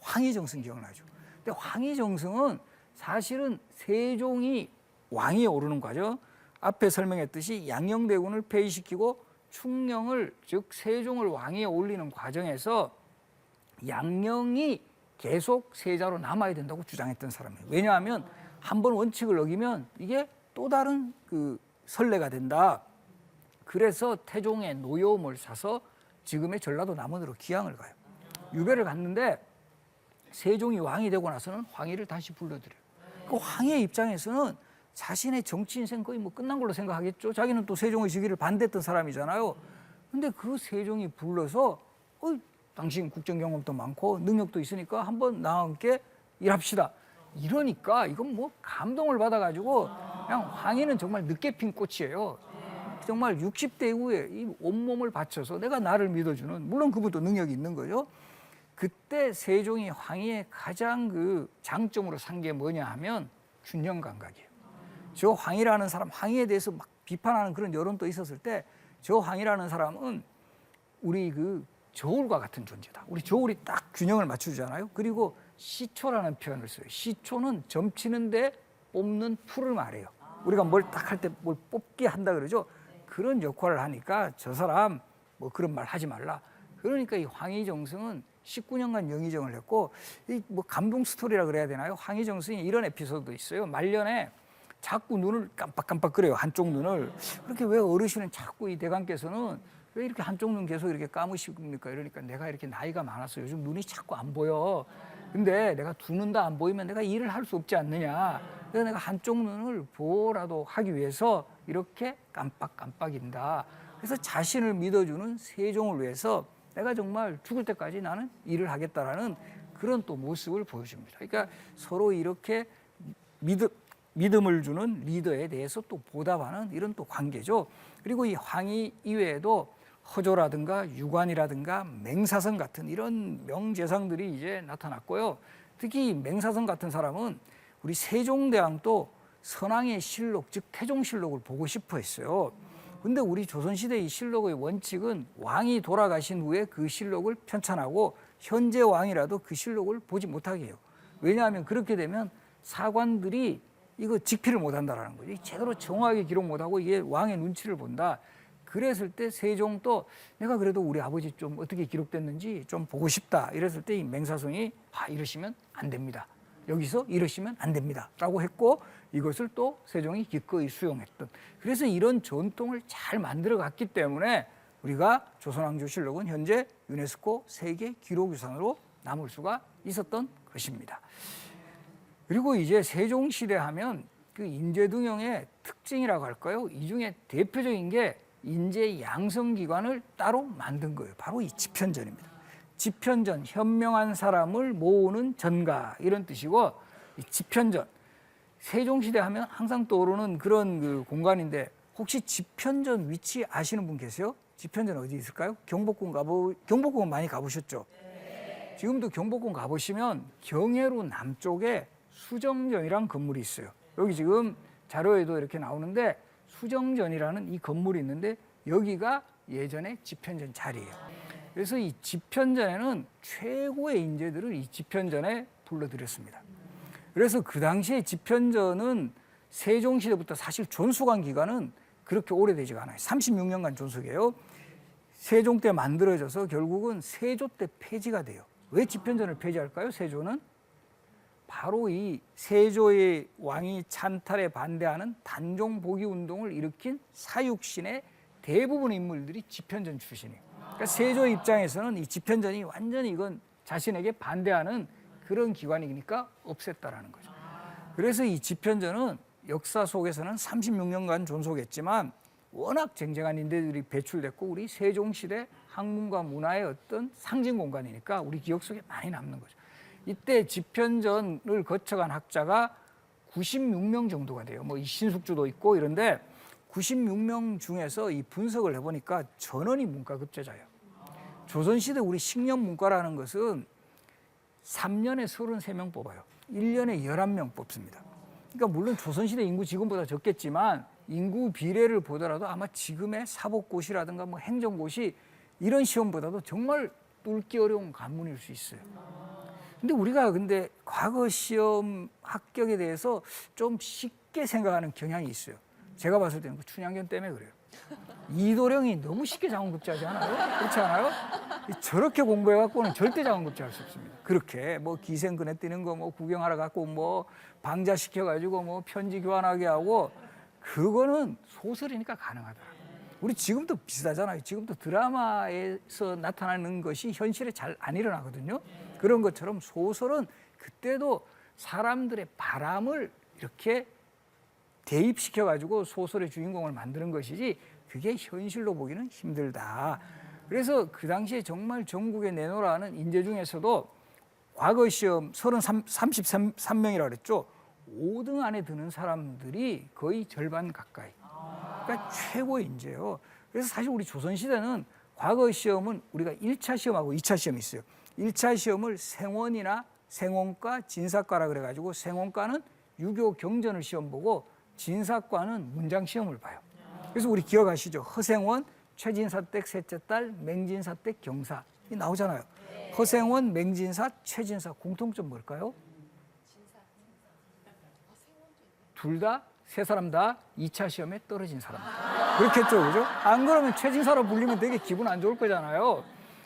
Speaker 1: 황희정승 기억나죠. 근데 황희정승은 사실은 세종이 왕위에 오르는 과정, 앞에 설명했듯이 양녕대군을 폐위시키고 충녕을, 즉 세종을 왕위에 올리는 과정에서 양녕이 계속 세자로 남아야 된다고 주장했던 사람이에요. 왜냐하면 한번 원칙을 어기면 이게 또 다른 선례가 된다. 그래서 태종의 노여움을 사서 지금의 전라도 남원으로 귀향을 가요. 유배를 갔는데 세종이 왕이 되고 나서는 황희를 다시 불러들여요. 그 황희의 입장에서는 자신의 정치 인생 거의 뭐 끝난 걸로 생각하겠죠. 자기는 또 세종의 즉위를 반대했던 사람이잖아요. 근데 그 세종이 불러서 당신 국정 경험도 많고 능력도 있으니까 한번 나와 함께 일합시다. 이러니까 이건 뭐 감동을 받아가지고 그냥 황희는 정말 늦게 핀 꽃이에요. 정말 60대 이후에 이 온몸을 바쳐서 내가 나를 믿어주는, 물론 그분도 능력이 있는 거죠. 그때 세종이 황희의 가장 장점으로 산 게 뭐냐 하면 균형 감각이에요. 저 황희라는 사람, 황희에 대해서 막 비판하는 그런 여론도 있었을 때 저 황희라는 사람은 우리 저울과 같은 존재다. 우리 저울이 딱 균형을 맞춰주잖아요. 그리고 시초라는 표현을 써요. 시초는 점치는데 뽑는 풀을 말해요. 우리가 뭘 딱 할 때 뭘 뽑게 한다 그러죠. 그런 역할을 하니까 저 사람 뭐 그런 말 하지 말라. 그러니까 이 황희정승은 19년간 영의정을 했고, 이 뭐 감동 스토리라 그래야 되나요? 황희정승이 이런 에피소드도 있어요. 말년에 자꾸 눈을 깜빡깜빡 그래요. 한쪽 눈을. 그렇게 왜 어르신은 자꾸 이 대감께서는 왜 이렇게 한쪽 눈 계속 이렇게 감으십니까? 이러니까 내가 이렇게 나이가 많아서 요즘 눈이 자꾸 안 보여. 근데 내가 두 눈 다 안 보이면 내가 일을 할 수 없지 않느냐. 그래서 내가 한쪽 눈을 보호라도 하기 위해서 이렇게 깜빡깜빡인다. 그래서 자신을 믿어주는 세종을 위해서 내가 정말 죽을 때까지 나는 일을 하겠다라는 그런 또 모습을 보여줍니다. 그러니까 서로 이렇게 믿음을 주는 리더에 대해서 또 보답하는 이런 또 관계죠. 그리고 이 황희 이외에도 허조라든가 유관이라든가 맹사성 같은 이런 명재상들이 이제 나타났고요. 특히 맹사성 같은 사람은 우리 세종대왕도 선왕의 실록, 즉 태종실록을 보고 싶어 했어요. 근데 우리 조선시대 이 실록의 원칙은 왕이 돌아가신 후에 그 실록을 편찬하고 현재 왕이라도 그 실록을 보지 못하게 해요. 왜냐하면 그렇게 되면 사관들이 이거 직필을 못한다라는 거죠. 제대로 정확하게 기록 못하고 이게 왕의 눈치를 본다. 그랬을 때 세종도 내가 그래도 우리 아버지 좀 어떻게 기록됐는지 좀 보고 싶다. 이랬을 때 이 맹사성이 이러시면 안 됩니다. 여기서 이러시면 안 됩니다. 라고 했고 이것을 또 세종이 기꺼이 수용했던. 그래서 이런 전통을 잘 만들어 갔기 때문에 우리가 조선왕조실록은 현재 유네스코 세계 기록유산으로 남을 수가 있었던 것입니다. 그리고 이제 세종시대 하면 그 인재등용의 특징이라고 할까요? 이 중에 대표적인 게 인재 양성기관을 따로 만든 거예요. 바로 이 집현전입니다. 집현전, 현명한 사람을 모으는 전가 이런 뜻이고, 이 집현전, 세종시대 하면 항상 떠오르는 그런 공간인데 혹시 집현전 위치 아시는 분 계세요? 집현전 어디 있을까요? 경복궁은 많이 가보셨죠? 지금도 경복궁 가보시면 경회로 남쪽에 수정전이라는 건물이 있어요. 여기 지금 자료에도 이렇게 나오는데 수정전이라는 이 건물이 있는데 여기가 예전에 집현전 자리예요. 그래서 이 집현전에는 최고의 인재들을 이 집현전에 불러들였습니다. 그래서 그 당시에 집현전은 세종시대부터 사실 존속한 기간은 그렇게 오래되지가 않아요. 36년간 존속이에요. 세종 때 만들어져서 결국은 세조 때 폐지가 돼요. 왜 집현전을 폐지할까요? 세조는 바로 이 세조의 왕이 찬탈에 반대하는 단종 복위 운동을 일으킨 사육신의 대부분의 인물들이 집현전 출신이에요. 그러니까 세조 입장에서는 이 집현전이 완전히 이건 자신에게 반대하는 그런 기관이니까 없앴다라는 거죠. 그래서 이 집현전은 역사 속에서는 36년간 존속했지만 워낙 쟁쟁한 인재들이 배출됐고 우리 세종시대 학문과 문화의 어떤 상징 공간이니까 우리 기억 속에 많이 남는 거죠. 이때 집현전을 거쳐간 학자가 96명 정도가 돼요. 뭐 신숙주도 있고 이런데 96명 중에서 이 분석을 해보니까 전원이 문과급제자예요. 조선시대 우리 식년 문과라는 것은 3년에 33명 뽑아요. 1년에 11명 뽑습니다. 그러니까 물론 조선시대 인구 지금보다 적겠지만 인구 비례를 보더라도 아마 지금의 사법고시라든가 뭐 행정고시 이런 시험보다도 정말 뚫기 어려운 관문일 수 있어요. 근데 우리가 과거 시험 합격에 대해서 좀 쉽게 생각하는 경향이 있어요. 제가 봤을 때는 그 춘향전 때문에 그래요. 이도령이 너무 쉽게 장원급제하지 않아요? 그렇지 않아요? 저렇게 공부해갖고는 절대 장원급제할 수 없습니다. 그렇게 뭐 기생근에 뛰는 거 뭐 구경하러 갖고 뭐 방자시켜가지고 뭐 편지 교환하게 하고 그거는 소설이니까 가능하더라고요. 우리 지금도 비슷하잖아요. 지금도 드라마에서 나타나는 것이 현실에 잘 안 일어나거든요. 그런 것처럼 소설은 그때도 사람들의 바람을 이렇게 대입시켜가지고 소설의 주인공을 만드는 것이지 그게 현실로 보기는 힘들다. 그래서 그 당시에 정말 전국에 내놓으라는 인재 중에서도 과거 시험 33명이라고 그랬죠. 5등 안에 드는 사람들이 거의 절반 가까이. 그러니까 최고의 인재예요. 그래서 사실 우리 조선시대는 과거 시험은 우리가 1차 시험하고 2차 시험이 있어요. 1차 시험을 생원이나 생원과 진사과라 그래가지고 생원과는 유교 경전을 시험 보고 진사과는 문장 시험을 봐요. 그래서 우리 기억하시죠? 허생원, 최진사댁 셋째 딸, 맹진사댁 경사 이 나오잖아요. 허생원, 맹진사, 최진사 공통점 뭘까요? 둘 다 세 사람 다 2차 시험에 떨어진 사람. 그렇겠죠, 그죠? 안 그러면 최진사로 불리면 되게 기분 안 좋을 거잖아요.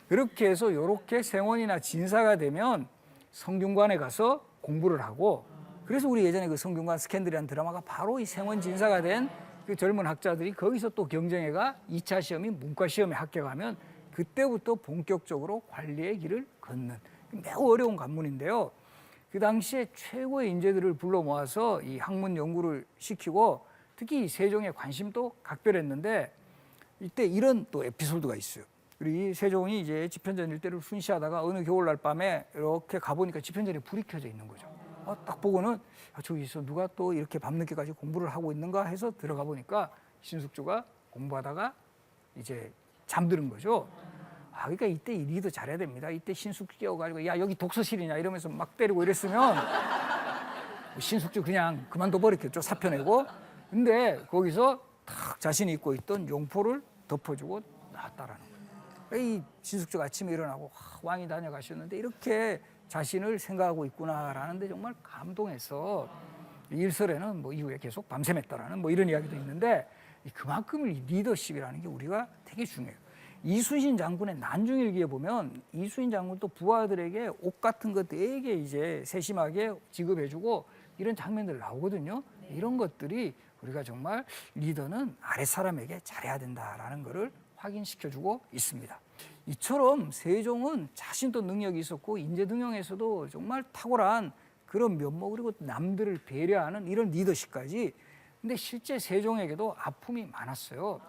Speaker 1: 그렇게 해서 이렇게 생원이나 진사가 되면 성균관에 가서 공부를 하고 그래서 우리 예전에 그 성균관 스캔들이라는 드라마가 바로 이 생원 진사가 된 그 젊은 학자들이 거기서 또 경쟁해가 2차 시험이 문과 시험에 합격하면 그때부터 본격적으로 관리의 길을 걷는 매우 어려운 관문인데요. 그 당시에 최고의 인재들을 불러 모아서 이 학문 연구를 시키고 특히 세종의 관심도 각별했는데 이때 이런 또 에피소드가 있어요. 우리 세종이 이제 집현전 일대를 순시하다가 어느 겨울날 밤에 이렇게 가보니까 집현전에 불이 켜져 있는 거죠. 딱 보고는 저기서 누가 또 이렇게 밤늦게까지 공부를 하고 있는가 해서 들어가 보니까 신숙주가 공부하다가 이제 잠드는 거죠. 그러니까 이때 이 리더 잘해야 됩니다. 이때 신숙주 깨워가지고 야 여기 독서실이냐 이러면서 막 때리고 이랬으면 신숙주 그냥 그만둬 버렸겠죠. 사표내고. 근데 거기서 탁 자신이 입고 있던 용포를 덮어주고 나왔다라는 거예요. 이 신숙주가 아침에 일어나고 왕이 다녀가셨는데 이렇게 자신을 생각하고 있구나라는 데 정말 감동해서 일설에는 뭐 이후에 계속 밤샘했다라는 뭐 이런 이야기도 있는데 그만큼 이 리더십이라는 게 우리가 되게 중요해요. 이순신 장군의 난중일기에 보면 이순신 장군도 부하들에게 옷 같은 거 되게 이제 세심하게 지급해주고 이런 장면들 나오거든요. 이런 것들이 우리가 정말 리더는 아랫사람에게 잘해야 된다라는 것을 확인시켜주고 있습니다. 이처럼 세종은 자신도 능력이 있었고 인재 등용에서도 정말 탁월한 그런 면모 그리고 남들을 배려하는 이런 리더십까지. 근데 실제 세종에게도 아픔이 많았어요.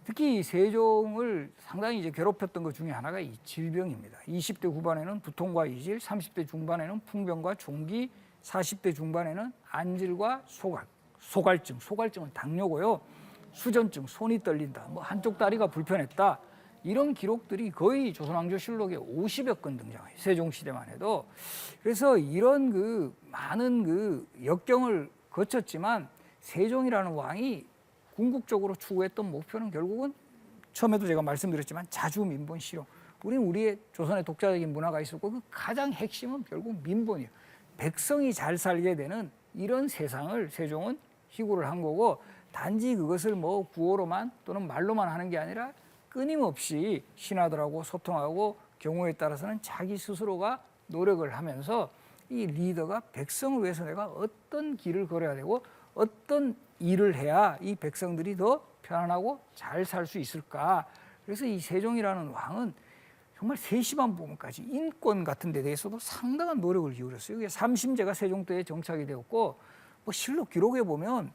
Speaker 1: 특히 세종을 상당히 이제 괴롭혔던 것 중에 하나가 이 질병입니다. 20대 후반에는 두통과 이질, 30대 중반에는 풍병과 종기, 40대 중반에는 안질과 소갈증, 소갈증은 당뇨고요. 수전증, 손이 떨린다, 뭐 한쪽 다리가 불편했다. 이런 기록들이 거의 조선왕조실록에 50여 건 등장해요. 세종시대만 해도. 그래서 이런 그 많은 그 역경을 거쳤지만 세종이라는 왕이 궁극적으로 추구했던 목표는 결국은 처음에도 제가 말씀드렸지만 자주민본 실용. 우리는 우리의 조선의 독자적인 문화가 있었고 그 가장 핵심은 결국 민본이에요. 백성이 잘 살게 되는 이런 세상을 세종은 희구를 한 거고 단지 그것을 뭐 구호로만 또는 말로만 하는 게 아니라 끊임없이 신하들하고 소통하고 경우에 따라서는 자기 스스로가 노력을 하면서 이 리더가 백성을 위해서 내가 어떤 길을 걸어야 되고 어떤 일을 해야 이 백성들이 더 편안하고 잘 살 수 있을까. 그래서 이 세종이라는 왕은 정말 세심한 부분까지 인권 같은 데 대해서도 상당한 노력을 기울였어요. 이게 삼심제가 세종 때에 정착이 되었고 뭐 실록 기록에 보면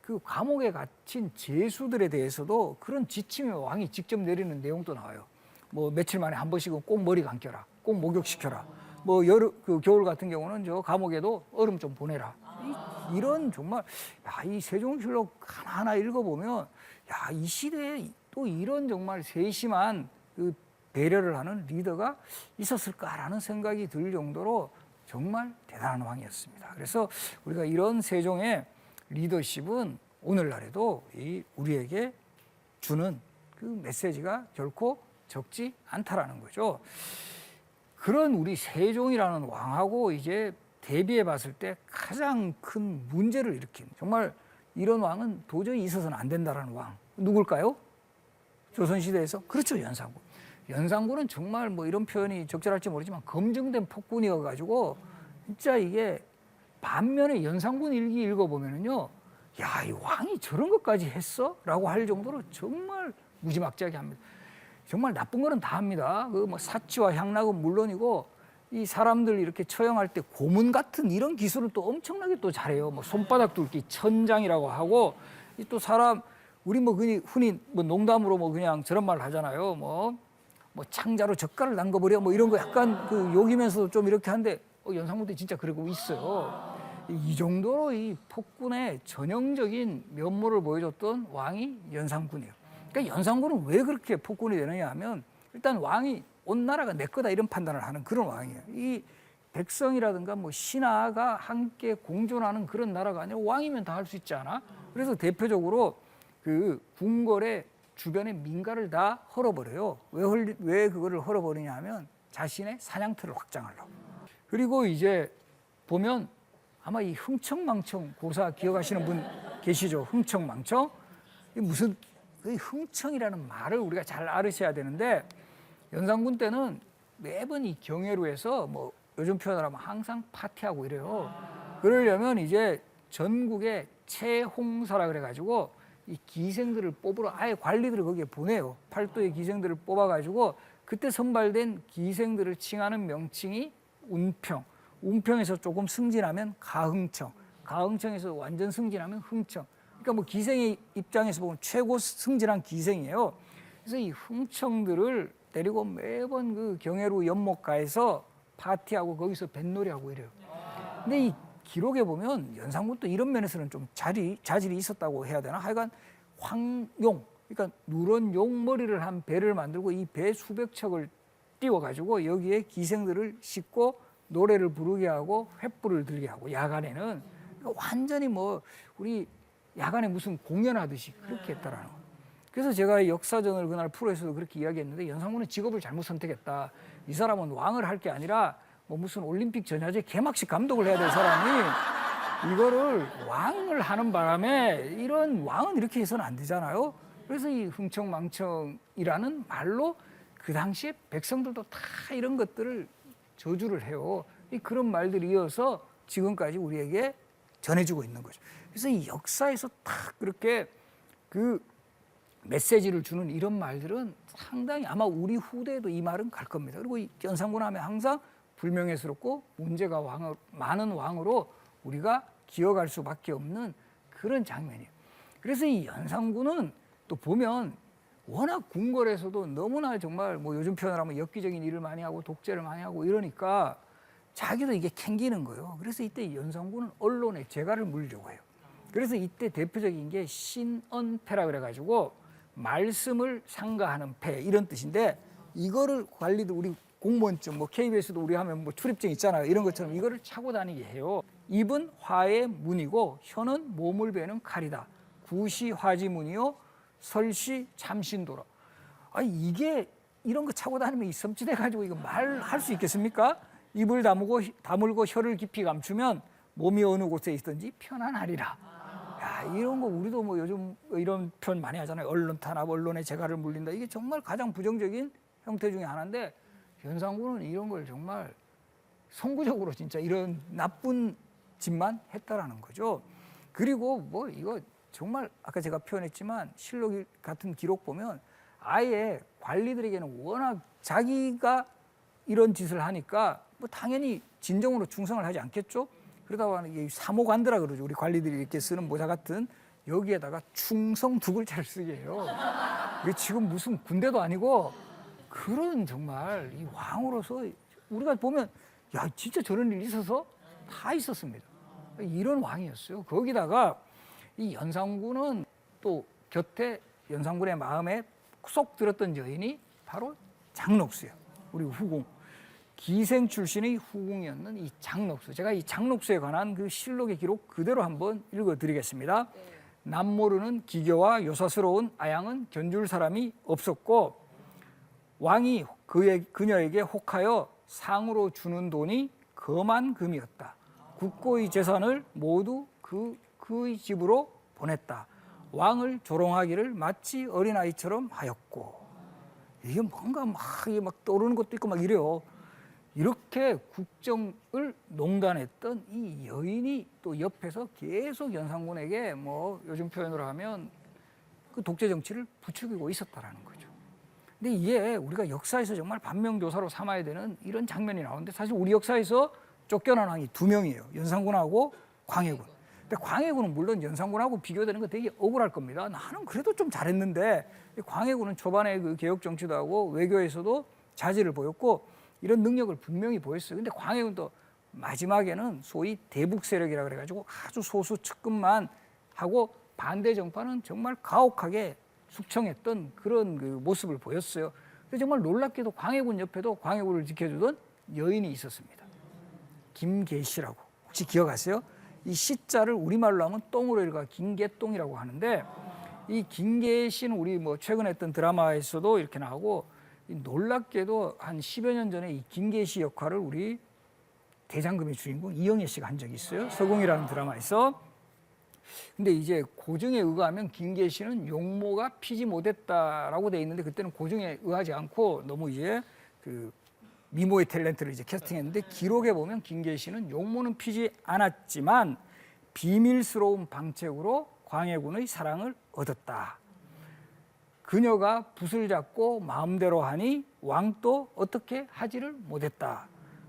Speaker 1: 그 감옥에 갇힌 죄수들에 대해서도 그런 지침을 왕이 직접 내리는 내용도 나와요. 뭐 며칠 만에 한 번씩은 꼭 머리 감겨라, 꼭 목욕시켜라. 뭐 겨울 같은 경우는 저 감옥에도 얼음 좀 보내라. 이런 정말 이 세종실록 하나하나 읽어보면 이 시대에 또 이런 정말 세심한 그 배려를 하는 리더가 있었을까라는 생각이 들 정도로 정말 대단한 왕이었습니다. 그래서 우리가 이런 세종의 리더십은 오늘날에도 우리에게 주는 그 메시지가 결코 적지 않다라는 거죠. 그런 우리 세종이라는 왕하고 이제 대비해 봤을 때 가장 큰 문제를 일으킨 정말 이런 왕은 도저히 있어서는 안 된다라는 왕 누굴까요? 조선시대에서 그렇죠, 연산군. 연산군은 정말 뭐 이런 표현이 적절할지 모르지만 검증된 폭군이어가지고 진짜 이게 반면에 연산군 일기 읽어보면은요, 이 왕이 저런 것까지 했어? 라고 할 정도로 정말 무지막지하게 합니다. 정말 나쁜 거는 다 합니다. 그 뭐 사치와 향락은 물론이고 이 사람들 이렇게 처형할 때 고문 같은 이런 기술을 또 엄청나게 또 잘해요. 뭐 손바닥 뚫기 천장이라고 하고 또 사람 우리 뭐 흔히 뭐 농담으로 뭐 그냥 저런 말 하잖아요. 뭐 창자로 젓갈을 담궈버려 뭐 이런 거 약간 그 욕이면서도 좀 이렇게 한데 연산군 때 진짜 그러고 있어요. 이 정도로 이 폭군의 전형적인 면모를 보여줬던 왕이 연산군이에요. 그러니까 연산군은 왜 그렇게 폭군이 되느냐 하면 일단 왕이 온 나라가 내 거다 이런 판단을 하는 그런 왕이에요. 이 백성이라든가 뭐 신하가 함께 공존하는 그런 나라가 아니라 왕이면 다 할 수 있지 않아? 그래서 대표적으로 그 궁궐의 주변의 민가를 다 헐어버려요. 왜 그거를 헐어버리냐 하면 자신의 사냥터를 확장하려고. 그리고 이제 보면 아마 이 흥청망청 고사 기억하시는 분 계시죠? 흥청망청? 무슨 흥청이라는 말을 우리가 잘 알으셔야 되는데 연산군 때는 매번 이 경회로에서 뭐 요즘 표현을 하면 항상 파티하고 이래요. 그러려면 이제 전국에 채홍사라 그래가지고 이 기생들을 뽑으러 아예 관리들을 거기에 보내요. 팔도의 기생들을 뽑아가지고 그때 선발된 기생들을 칭하는 명칭이 운평. 운평에서 조금 승진하면 가흥청. 가흥청에서 완전 승진하면 흥청. 그러니까 뭐 기생의 입장에서 보면 최고 승진한 기생이에요. 그래서 이 흥청들을 데리고 매번 그 경회로 연못가에서 파티하고 거기서 뱃놀이하고 이래요. 근데 이 기록에 보면 연산군도 이런 면에서는 좀 자질이 있었다고 해야 되나? 하여간 황용, 그러니까 누런 용머리를 한 배를 만들고 이 배 수백 척을 띄워가지고 여기에 기생들을 싣고 노래를 부르게 하고 횃불을 들게 하고 야간에는 그러니까 완전히 뭐 우리 야간에 무슨 공연하듯이 그렇게 했다라는 거예요. 그래서 제가 역사전을 그날 프로에서도 그렇게 이야기했는데 연산군은 직업을 잘못 선택했다. 이 사람은 왕을 할 게 아니라 뭐 무슨 올림픽 전야제 개막식 감독을 해야 될 사람이 이거를 왕을 하는 바람에 이런 왕은 이렇게 해서는 안 되잖아요. 그래서 이 흥청망청이라는 말로 그 당시에 백성들도 다 이런 것들을 저주를 해요. 그런 말들이 이어서 지금까지 우리에게 전해지고 있는 거죠. 그래서 이 역사에서 딱 그렇게 그 메시지를 주는 이런 말들은 상당히 아마 우리 후대에도 이 말은 갈 겁니다. 그리고 이 연산군 하면 항상 불명예스럽고 문제가 많은 왕으로 우리가 기억할 수밖에 없는 그런 장면이에요. 그래서 이 연산군은 또 보면 워낙 궁궐에서도 너무나 정말 뭐 요즘 표현을 하면 엽기적인 일을 많이 하고 독재를 많이 하고 이러니까 자기도 이게 캥기는 거예요. 그래서 이때 연산군은 언론에 재갈을 물려고 해요. 그래서 이때 대표적인 게 신언패라 그래가지고 말씀을 상가하는 패 이런 뜻인데 이거를 관리도 우리 공무원증 뭐 KBS도 우리 하면 뭐 출입증 있잖아요. 이런 것처럼 이거를 차고 다니게 해요. 입은 화의 문이고 혀는 몸을 베는 칼이다. 구시 화지문이요 설시 참신도라. 아 이게 이런 거 차고 다니면 이 섬찟해 가지고 이거 말할 수 있겠습니까? 입을 다물고 혀를 깊이 감추면 몸이 어느 곳에 있든지 편안하리라. 야, 이런 거 우리도 뭐 요즘 이런 표현 많이 하잖아요. 언론 탄압, 언론의 재갈을 물린다. 이게 정말 가장 부정적인 형태 중에 하나인데 연산군은 이런 걸 정말 선구적으로 진짜 이런 나쁜 짓만 했다라는 거죠. 그리고 뭐 이거 정말 아까 제가 표현했지만 실록 같은 기록 보면 아예 관리들에게는 워낙 자기가 이런 짓을 하니까 뭐 당연히 진정으로 충성을 하지 않겠죠. 그러다가 이게 사모관드라 그러죠. 우리 관리들이 이렇게 쓰는 모자 같은 여기에다가 충성 두 글자를 쓰게 해요. 이게 지금 무슨 군대도 아니고 그런 정말 이 왕으로서 우리가 보면 야 진짜 저런 일이 있어서 다 있었습니다. 이런 왕이었어요. 거기다가 이 연산군은 또 곁에 연산군의 마음에 쏙 들었던 여인이 바로 장녹수예요. 우리 후궁. 기생 출신의 후궁이었는 이 장녹수. 제가 이 장녹수에 관한 그 실록의 기록 그대로 한번 읽어드리겠습니다. 남모르는 기교와 요사스러운 아양은 견줄 사람이 없었고 왕이 그녀에게 혹하여 상으로 주는 돈이 거만 금이었다. 국고의 재산을 모두 그의 집으로 보냈다. 왕을 조롱하기를 마치 어린아이처럼 하였고 이게 뭔가 이게 막 떠오르는 것도 있고 막 이래요. 이렇게 국정을 농단했던 이 여인이 또 옆에서 계속 연산군에게 뭐 요즘 표현으로 하면 그 독재 정치를 부추기고 있었다라는 거죠. 근데 이게 우리가 역사에서 정말 반면교사로 삼아야 되는 이런 장면이 나오는데 사실 우리 역사에서 쫓겨난 왕이 두 명이에요. 연산군하고 광해군. 근데 광해군은 물론 연산군하고 비교되는 거 되게 억울할 겁니다. 나는 그래도 좀 잘했는데 광해군은 초반에 그 개혁 정치도 하고 외교에서도 자질을 보였고 이런 능력을 분명히 보였어요. 근데 광해군도 마지막에는 소위 대북 세력이라 그래가지고 아주 소수 측근만 하고 반대 정파는 정말 가혹하게 숙청했던 그런 그 모습을 보였어요. 근데 정말 놀랍게도 광해군 옆에도 광해군을 지켜주던 여인이 있었습니다. 김계시라고 혹시 기억하세요? 이 시자를 우리말로 하면 똥으로 읽어 김계똥이라고 하는데 이 김계시는 우리 뭐 최근에 했던 드라마에서도 이렇게 나오고 놀랍게도 한 10여 년 전에 이 김계시 역할을 우리 대장금의 주인공 이영애 씨가 한 적이 있어요. 서공이라는 드라마에서. 근데 이제 고증에 의거하면 김계시는 용모가 피지 못했다라고 돼 있는데 그때는 고증에 의하지 않고 너무 이제 그 미모의 탤런트를 이제 캐스팅했는데 기록에 보면 김계시는 용모는 피지 않았지만 비밀스러운 방책으로 광해군의 사랑을 얻었다. 그녀가 붓을 잡고 마음대로 하니 왕도 어떻게 하지를 못했다.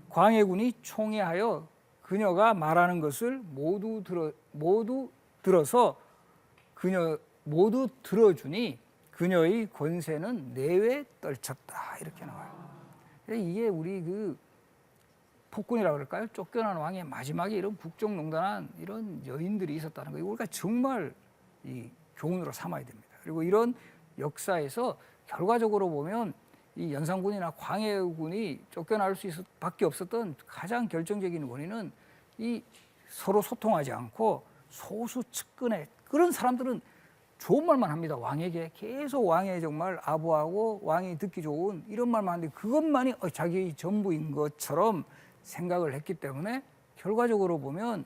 Speaker 1: 광해군이 총애하여 그녀가 말하는 것을 모두 들어서 모두 들어주니 그녀의 권세는 내외 떨쳤다. 이렇게 나와요. 이게 우리 그 폭군이라고 그럴까요? 쫓겨난 왕의 마지막에 이런 국정농단한 이런 여인들이 있었다는 거예요. 우리가 정말 이 교훈으로 삼아야 됩니다. 그리고 이런 역사에서 결과적으로 보면 이 연산군이나 광해군이 쫓겨날 수밖에 없었던 가장 결정적인 원인은 이 서로 소통하지 않고 소수 측근의 그런 사람들은 좋은 말만 합니다. 왕에게 계속 왕에 정말 아부하고 왕이 듣기 좋은 이런 말만 하는데 그것만이 자기의 전부인 것처럼 생각을 했기 때문에 결과적으로 보면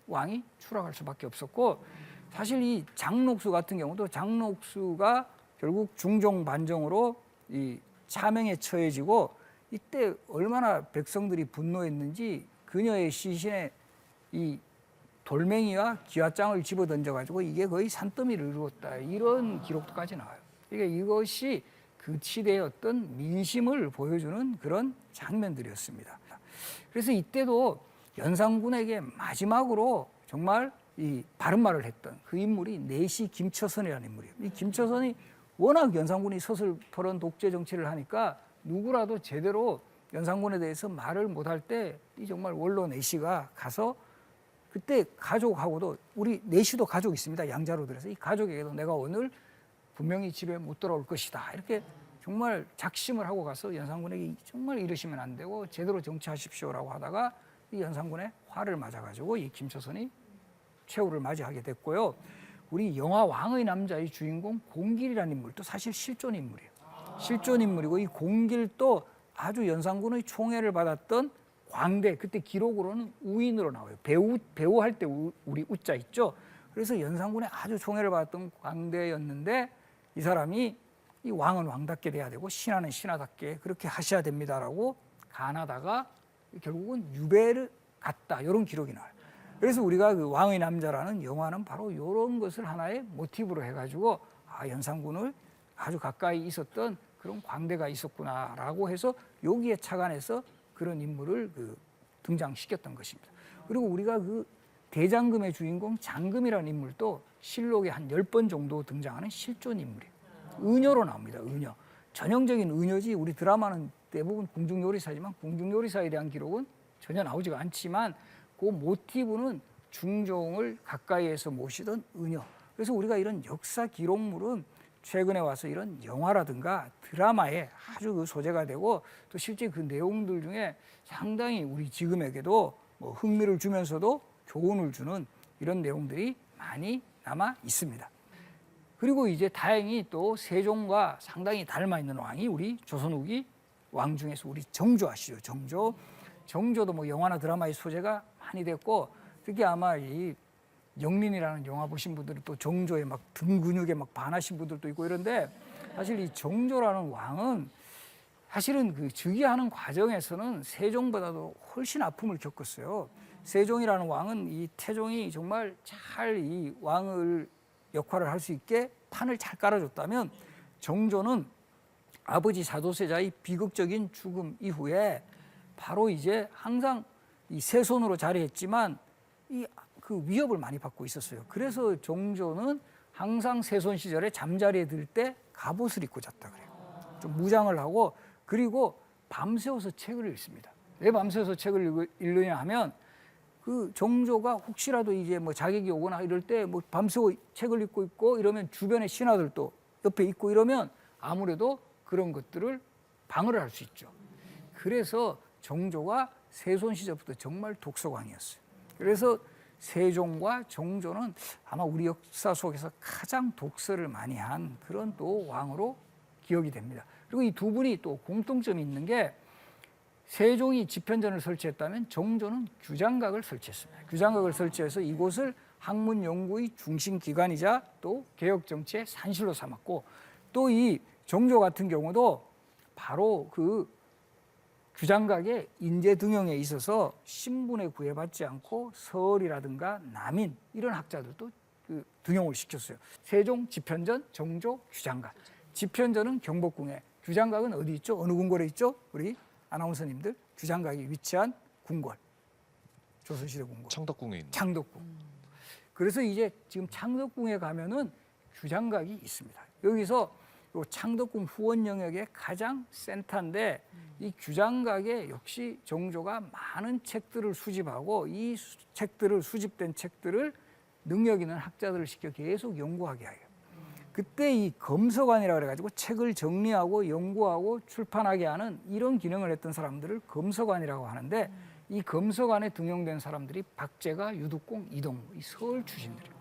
Speaker 1: 왕이 추락할 수밖에 없었고 사실 이 장녹수 같은 경우도 장녹수가 결국 중종 반정으로 이 차명에 처해지고 이때 얼마나 백성들이 분노했는지 그녀의 시신에 이 돌멩이와 기와장을 집어던져가지고 이게 거의 산더미를 이루었다. 이런 기록도까지 나와요. 그러니까 이것이 그 시대의 어떤 민심을 보여주는 그런 장면들이었습니다. 그래서 이때도 연산군에게 마지막으로 정말 이 바른 말을 했던 그 인물이 내시 김처선이라는 인물이에요. 이 김처선이 워낙 연산군이 서슬퍼런 독재 정치를 하니까 누구라도 제대로 연산군에 대해서 말을 못할 때 이 정말 원로 내시가 가서 그때 가족하고도 우리 넷이도 가족이 있습니다. 양자로들에서 이 가족에게도 내가 오늘 분명히 집에 못 돌아올 것이다. 이렇게 정말 작심을 하고 가서 연산군에게 정말 이러시면 안 되고 제대로 정치하십시오라고 하다가 이 연산군의 화를 맞아가지고 이 김초선이 최후를 맞이하게 됐고요. 우리 영화 왕의 남자의 주인공 공길이라는 인물도 사실 실존 인물이에요. 실존 인물이고 이 공길도 아주 연산군의 총애를 받았던 광대, 그때 기록으로는 우인으로 나와요. 배우 할 때 우리 우자 있죠. 그래서 연산군의 아주 총애를 받았던 광대였는데 이 사람이 이 왕은 왕답게 돼야 되고 신하는 신하답게 그렇게 하셔야 됩니다라고 간하다가 결국은 유배를 갔다, 이런 기록이 나와요. 그래서 우리가 그 왕의 남자라는 영화는 바로 이런 것을 하나의 모티브로 해가지고 연산군을 아주 가까이 있었던 그런 광대가 있었구나라고 해서 여기에 착안해서 그런 인물을 등장시켰던 것입니다. 그리고 우리가 그 대장금의 주인공 장금이라는 인물도 실록에 한 10번 정도 등장하는 실존 인물이에요. 의녀로 나옵니다. 의녀. 전형적인 의녀지 우리 드라마는 대부분 궁중요리사지만 궁중요리사에 대한 기록은 전혀 나오지가 않지만 그 모티브는 중종을 가까이에서 모시던 의녀. 그래서 우리가 이런 역사 기록물은 최근에 와서 이런 영화라든가 드라마에 아주 그 소재가 되고 또 실제 그 내용들 중에 상당히 우리 지금에게도 뭐 흥미를 주면서도 교훈을 주는 이런 내용들이 많이 남아 있습니다. 그리고 이제 다행히 또 세종과 상당히 닮아 있는 왕이 우리 조선 후기 왕 중에서 우리 정조 아시죠? 정조도 뭐 영화나 드라마의 소재가 많이 됐고 특히 아마 이 영린이라는 영화 보신 분들은 또 정조의 막 등 근육에 막 반하신 분들도 있고 이런데 사실 이 정조라는 왕은 사실은 그 즉위하는 과정에서는 세종보다도 훨씬 아픔을 겪었어요. 세종이라는 왕은 이 태종이 정말 잘 이 왕을 역할을 할 수 있게 판을 잘 깔아줬다면 정조는 아버지 사도세자의 비극적인 죽음 이후에 바로 이제 항상 이 세손으로 자리했지만 그 위협을 많이 받고 있었어요. 그래서 정조는 항상 세손 시절에 잠자리에 들 때 갑옷을 입고 잤다 그래요. 좀 무장을 하고 그리고 밤새워서 책을 읽습니다. 왜 밤새워서 책을 읽느냐 하면 그 정조가 혹시라도 이제 뭐 자객이 오거나 이럴 때 뭐 밤새워 책을 읽고 있고 이러면 주변의 신하들도 옆에 있고 이러면 아무래도 그런 것들을 방어를 할 수 있죠. 그래서 정조가 세손 시절부터 정말 독서광이었어요. 그래서 세종과 정조는 아마 우리 역사 속에서 가장 독서를 많이 한 그런 또 왕으로 기억이 됩니다. 그리고 이 두 분이 또 공통점이 있는 게 세종이 집현전을 설치했다면 정조는 규장각을 설치했습니다. 규장각을 설치해서 이곳을 학문 연구의 중심 기관이자 또 개혁 정치의 산실로 삼았고 또 이 정조 같은 경우도 바로 그 규장각의 인재 등용에 있어서 신분에 구애받지 않고 서얼이라든가 남인 이런 학자들도 그 등용을 시켰어요. 세종, 집현전, 정조, 규장각. 집현전은 경복궁에, 규장각은 어디 있죠? 어느 궁궐에 있죠? 우리 아나운서님들 규장각이 위치한 궁궐. 조선시대 궁궐.
Speaker 2: 창덕궁에 있는.
Speaker 1: 창덕궁. 그래서 이제 지금 창덕궁에 가면은 규장각이 있습니다. 여기서 요 창덕궁 후원 영역의 가장 센터인데 이 규장각에 역시 정조가 많은 책들을 수집하고 이 책들을 수집된 책들을 능력 있는 학자들을 시켜 계속 연구하게 해요. 그때 이 검서관이라고 그래가지고 책을 정리하고 연구하고 출판하게 하는 이런 기능을 했던 사람들을 검서관이라고 하는데 이 검서관에 등용된 사람들이 박제가, 유득공, 이동, 이 서울 출신들이에요.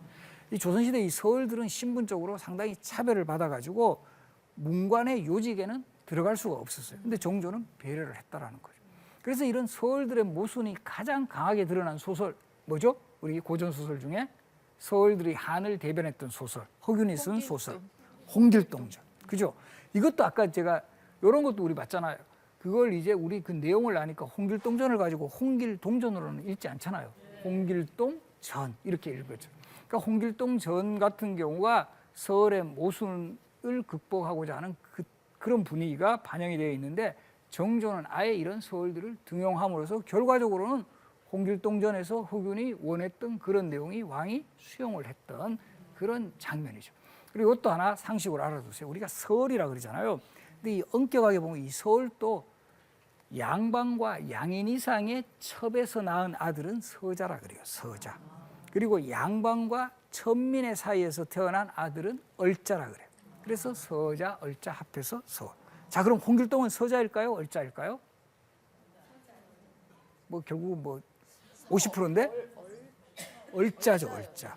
Speaker 1: 이 조선시대 이 서울들은 신분적으로 상당히 차별을 받아가지고 문관의 요직에는 들어갈 수가 없었어요. 근데 정조는 배려를 했다라는 거죠. 그래서 이런 서울들의 모순이 가장 강하게 드러난 소설 뭐죠? 우리 고전 소설 중에 서울들이 한을 대변했던 소설, 허균이 쓴 소설, 홍길동전. 그죠? 이것도 아까 제가 이런 것도 우리 봤잖아요. 그걸 이제 우리 그 내용을 아니까 홍길동전을 가지고 홍길동전으로는 읽지 않잖아요. 홍길동전 이렇게 읽었죠. 그러니까 홍길동전 같은 경우가 서울의 모순을 극복하고자 하는 그런 분위기가 반영이 되어 있는데 정조는 아예 이런 서울들을 등용함으로써 결과적으로는 홍길동전에서 허균이 원했던 그런 내용이 왕이 수용을 했던 그런 장면이죠. 그리고 이것도 하나 상식으로 알아두세요. 우리가 서울이라 그러잖아요. 근데 이 엄격하게 보면 이 서울도 양반과 양인 이상의 첩에서 낳은 아들은 서자라 그래요. 서자. 그리고 양반과 천민의 사이에서 태어난 아들은 얼자라 그래요. 그래서 서자, 얼자 합해서 서. 자, 그럼 홍길동은 서자일까요? 얼자일까요? 뭐 결국 뭐 50%인데 얼자죠, 얼자.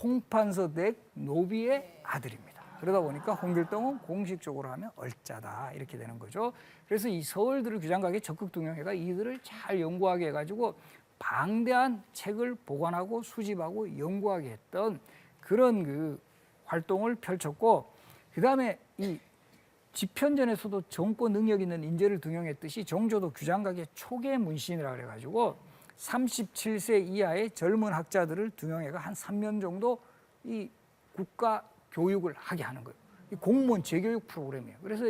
Speaker 1: 홍판서댁 노비의 아들입니다. 그러다 보니까 홍길동은 공식적으로 하면 얼자다 이렇게 되는 거죠. 그래서 이 서울들을 규장각의 적극동영회가 이들을 잘 연구하게 해가지고 방대한 책을 보관하고 수집하고 연구하게 했던 그런 그 활동을 펼쳤고, 그 다음에 이 집현전에서도 정권 능력 있는 인재를 등용했듯이 정조도 규장각의 초계 문신이라 그래가지고 37세 이하의 젊은 학자들을 등용해가 한 3년 정도 이 국가 교육을 하게 하는 거예요. 이 공무원 재교육 프로그램이에요. 그래서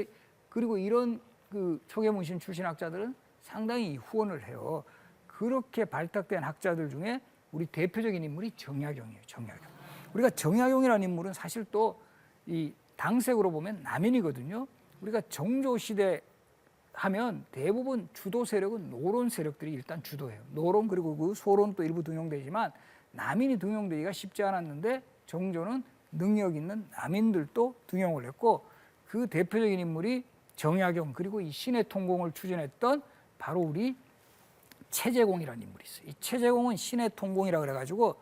Speaker 1: 그리고 이런 그 초계 문신 출신 학자들은 상당히 후원을 해요. 그렇게 발탁된 학자들 중에 우리 대표적인 인물이 정약용이에요. 정약용. 우리가 정약용이라는 인물은 사실 또 이 당색으로 보면 남인이거든요. 우리가 정조 시대 하면 대부분 주도 세력은 노론 세력들이 일단 주도해요. 노론 그리고 그 소론도 일부 등용되지만 남인이 등용되기가 쉽지 않았는데 정조는 능력 있는 남인들도 등용을 했고, 그 대표적인 인물이 정약용 그리고 이 신의 통공을 추진했던 바로 우리 최재공이라는 인물이 있어요. 이 최재공은 신의 통공이라 그래가지고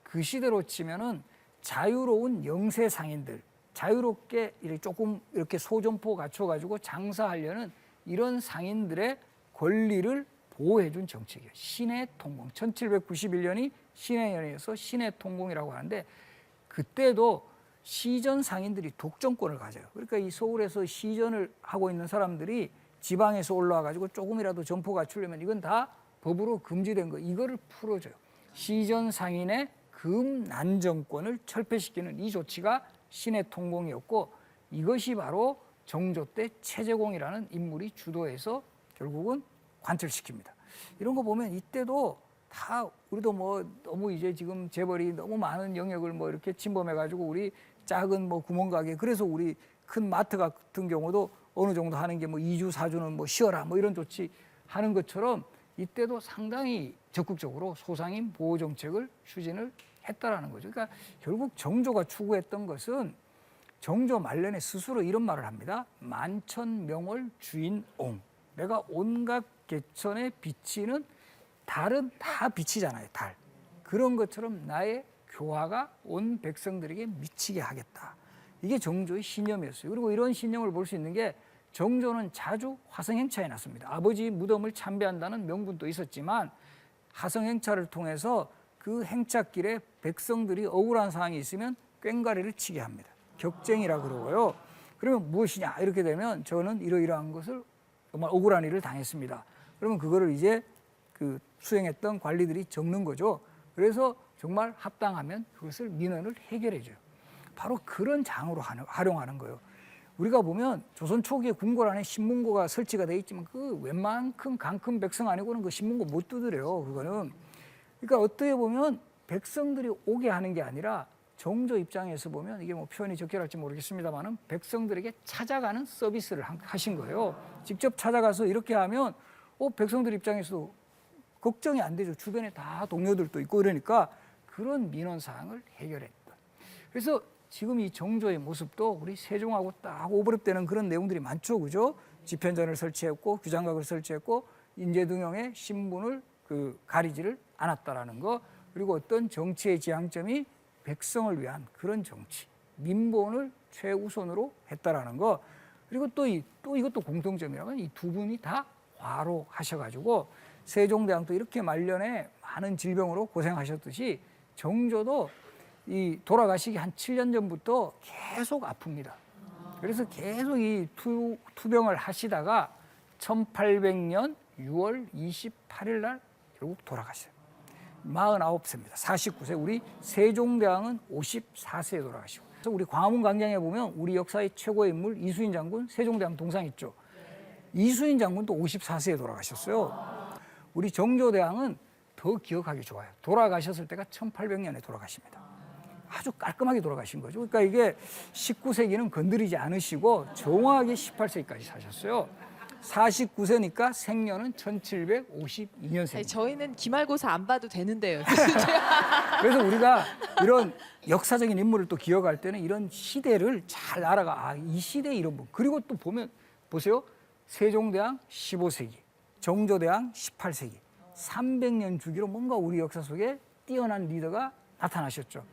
Speaker 1: 그 시대로 치면은 자유로운 영세 상인들, 자유롭게 조금 이렇게 소점포 갖춰가지고 장사하려는 이런 상인들의 권리를 보호해준 정책이에요. 신의 통공. 1791년이 신의 연이어서 신의 통공이라고 하는데, 그때도 시전 상인들이 독점권을 가져요. 그러니까 이 서울에서 시전을 하고 있는 사람들이 지방에서 올라와가지고 조금이라도 점포 갖추려면 이건 다 법으로 금지된 거, 이거를 풀어줘요. 시전 상인의 금난정권을 철폐시키는 이 조치가 신의 통공이었고, 이것이 바로 정조 때 최재공이라는 인물이 주도해서 결국은 관철시킵니다. 이런 거 보면 이때도 다 우리도 뭐 너무 이제 지금 재벌이 너무 많은 영역을 뭐 이렇게 침범해가지고 우리 작은 뭐 구멍가게, 그래서 우리 큰 마트 같은 경우도 어느 정도 하는 게 뭐 2주 4주는 뭐 쉬어라 뭐 이런 조치 하는 것처럼 이때도 상당히 적극적으로 소상인 보호 정책을 추진을 했다라는 거죠. 그러니까 결국 정조가 추구했던 것은 정조 말년에 스스로 이런 말을 합니다. 만천명월 주인옹. 내가 온갖 개천에 비치는 달은 다 비치잖아요. 달. 그런 것처럼 나의 교화가 온 백성들에게 미치게 하겠다. 이게 정조의 신념이었어요. 그리고 이런 신념을 볼 수 있는 게 정조는 자주 화성행차에 났습니다. 아버지 무덤을 참배한다는 명분도 있었지만 화성행차를 통해서 그 행차길에 백성들이 억울한 상황이 있으면 꽹과리를 치게 합니다. 격쟁이라 그러고요. 그러면 무엇이냐 이렇게 되면 저는 이러이러한 것을 정말 억울한 일을 당했습니다. 그러면 그거를 이제 그 수행했던 관리들이 적는 거죠. 그래서 정말 합당하면 그것을 민원을 해결해줘요. 바로 그런 장으로 활용하는 거예요. 우리가 보면 조선 초기에 궁궐 안에 신문고가 설치가 돼 있지만 그 웬만큼 강 큰 백성 아니고는 그 신문고 못 두드려요. 그거는. 그러니까 어떻게 보면 백성들이 오게 하는 게 아니라 정조 입장에서 보면 이게 뭐 표현이 적절할지 모르겠습니다만은 백성들에게 찾아가는 서비스를 하신 거예요. 직접 찾아가서 이렇게 하면 백성들 입장에서도 걱정이 안 되죠. 주변에 다 동료들도 있고 이러니까 그런 민원 사항을 해결했던. 그래서 지금 이 정조의 모습도 우리 세종하고 딱 오버랩되는 그런 내용들이 많죠, 그죠? 집현전을 설치했고 규장각을 설치했고 인재등용의 신분을 가리지를 않았다라는 거, 그리고 어떤 정치의 지향점이 백성을 위한 그런 정치, 민본을 최우선으로 했다라는 거, 그리고 또 이것도 공통점이라면 이 두 분이 다 화로하셔가지고 세종대왕도 이렇게 말년에 많은 질병으로 고생하셨듯이 정조도 이 돌아가시기 한 7년 전부터 계속 아픕니다. 그래서 계속 이 투병을 하시다가 1800년 6월 28일 날 결국 돌아가셨어요. 49세입니다. 49세. 우리 세종대왕은 54세에 돌아가시고. 그래서 우리 광화문 광장에 보면 우리 역사의 최고의 인물 이수인 장군 세종대왕 동상 있죠. 이수인 장군도 54세에 돌아가셨어요. 우리 정조대왕은 더 기억하기 좋아요. 돌아가셨을 때가 1800년에 돌아가십니다. 아주 깔끔하게 돌아가신 거죠. 그러니까 이게 19세기는 건드리지 않으시고 정확하게 18세기까지 사셨어요. 49세니까 생년은 1752년생.
Speaker 3: 아니, 저희는 기말고사 안 봐도 되는데요.
Speaker 1: 그래서 우리가 이런 역사적인 인물을 또 기억할 때는 이런 시대를 잘 알아가. 아, 이 시대 이런 분. 그리고 또 보면 보세요. 세종대왕 15세기, 정조대왕 18세기, 300년 주기로 뭔가 우리 역사 속에 뛰어난 리더가 나타나셨죠.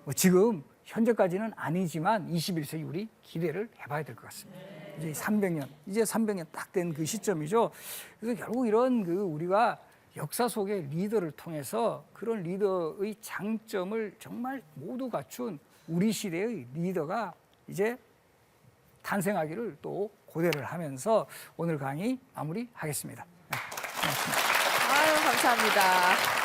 Speaker 1: 뭐 지금 현재까지는 아니지만 21세기 우리 기대를 해봐야 될 것 같습니다. 이제 300년 딱 된 그 시점이죠. 그래서 결국 이런 그 우리가 역사 속의 리더를 통해서 그런 리더의 장점을 정말 모두 갖춘 우리 시대의 리더가 이제 탄생하기를 또 고대를 하면서 오늘 강의 마무리하겠습니다. 네, 고맙습니다.
Speaker 3: 아유, 감사합니다.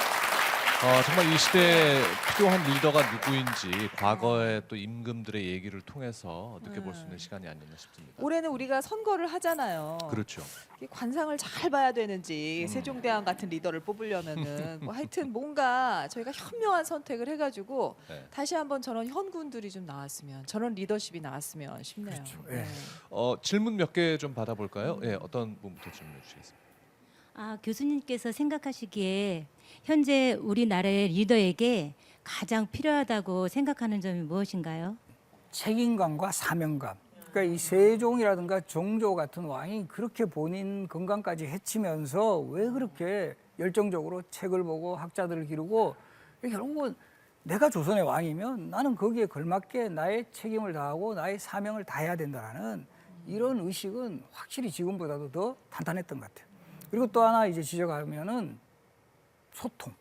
Speaker 2: 정말 이 시대에 필요한 리더가 누구인지 과거의 또 임금들의 얘기를 통해서 느껴볼 수 있는 시간이 아니었나 싶습니다.
Speaker 3: 올해는 우리가 선거를 하잖아요.
Speaker 2: 그렇죠.
Speaker 3: 이 관상을 잘 봐야 되는지 세종대왕 같은 리더를 뽑으려면은 뭐 하여튼 뭔가 저희가 현명한 선택을 해가지고
Speaker 2: 네.
Speaker 3: 다시 한번 저런 현군들이 좀 나왔으면, 저런 리더십이 나왔으면 싶네요.
Speaker 1: 그렇죠. 예.
Speaker 2: 질문 몇 개 좀 받아볼까요? 예, 어떤 분부터 질문해 주시겠습니다.
Speaker 4: 교수님께서 생각하시기에 현재 우리나라의 리더에게 가장 필요하다고 생각하는 점이 무엇인가요?
Speaker 1: 책임감과 사명감. 그러니까 이 세종이라든가 정조 같은 왕이 그렇게 본인 건강까지 해치면서 왜 그렇게 열정적으로 책을 보고 학자들을 기르고 결국은 내가 조선의 왕이면 나는 거기에 걸맞게 나의 책임을 다하고 나의 사명을 다해야 된다라는 이런 의식은 확실히 지금보다도 더 탄탄했던 것 같아요. 그리고 또 하나 이제 지적하면은 소통.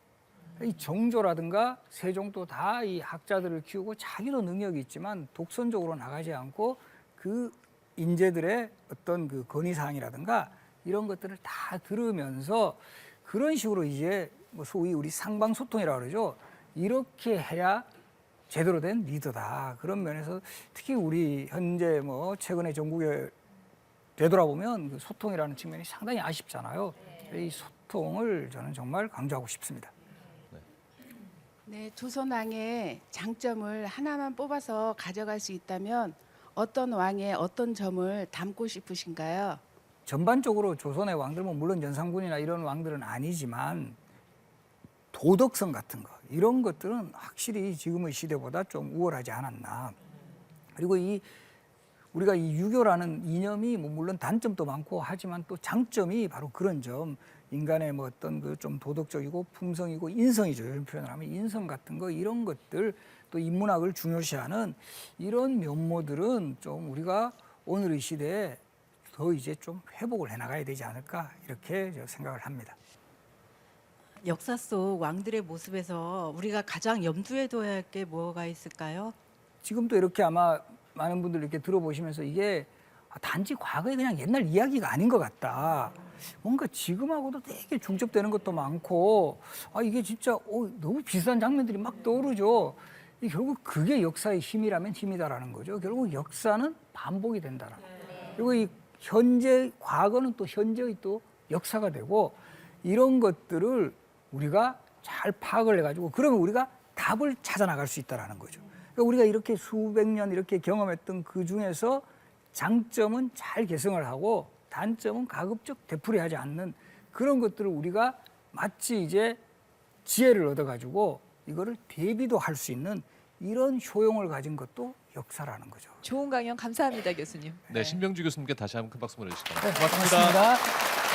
Speaker 1: 이 정조라든가 세종도 다 이 학자들을 키우고 자기도 능력이 있지만 독선적으로 나가지 않고 그 인재들의 어떤 그 건의사항이라든가 이런 것들을 다 들으면서 그런 식으로 이제 뭐 소위 우리 상방소통이라고 그러죠. 이렇게 해야 제대로 된 리더다. 그런 면에서 특히 우리 현재 뭐 최근에 전국에 되돌아보면 그 소통이라는 측면이 상당히 아쉽잖아요. 이 소통을 저는 정말 강조하고 싶습니다.
Speaker 5: 네, 조선왕의 장점을 하나만 뽑아서 가져갈 수 있다면 어떤 왕의 어떤 점을 담고 싶으신가요?
Speaker 1: 전반적으로 조선의 왕들, 뭐 물론 연산군이나 이런 왕들은 아니지만 도덕성 같은 거 이런 것들은 확실히 지금의 시대보다 좀 우월하지 않았나. 그리고 우리가 이 유교라는 이념이 뭐 물론 단점도 많고 하지만 또 장점이 바로 그런 점, 인간의 뭐 어떤 그 좀 도덕적이고 품성이고 인성이죠. 이런 표현을 하면 인성 같은 거 이런 것들 또 인문학을 중요시하는 이런 면모들은 좀 우리가 오늘의 시대에 더 이제 좀 회복을 해나가야 되지 않을까 이렇게 생각을 합니다.
Speaker 6: 역사 속 왕들의 모습에서 우리가 가장 염두에 둬야 할 게 뭐가 있을까요?
Speaker 1: 지금도 이렇게 아마 많은 분들 이렇게 들어보시면서 이게 단지 과거의 그냥 옛날 이야기가 아닌 것 같다. 뭔가 지금하고도 되게 중첩되는 것도 많고 이게 진짜 너무 비슷한 장면들이 막 떠오르죠. 결국 그게 역사의 힘이라면 힘이다라는 거죠. 결국 역사는 반복이 된다라는 거예요. 그리고 이 현재, 과거는 또 현재의 또 역사가 되고 이런 것들을 우리가 잘 파악을 해가지고 그러면 우리가 답을 찾아 나갈 수 있다라는 거죠. 그러니까 우리가 이렇게 수백 년 이렇게 경험했던 그 중에서 장점은 잘 개성을 하고 단점은 가급적 되풀이하지 않는 그런 것들을 우리가 마치 이제 지혜를 얻어가지고 이거를 대비도 할 수 있는 이런 효용을 가진 것도 역사라는 거죠.
Speaker 3: 좋은 강연 감사합니다, 교수님.
Speaker 2: 네, 신병주 교수님께 다시 한번 큰 박수 보내주시기
Speaker 1: 네,
Speaker 2: 바랍니다.
Speaker 1: 고맙습니다.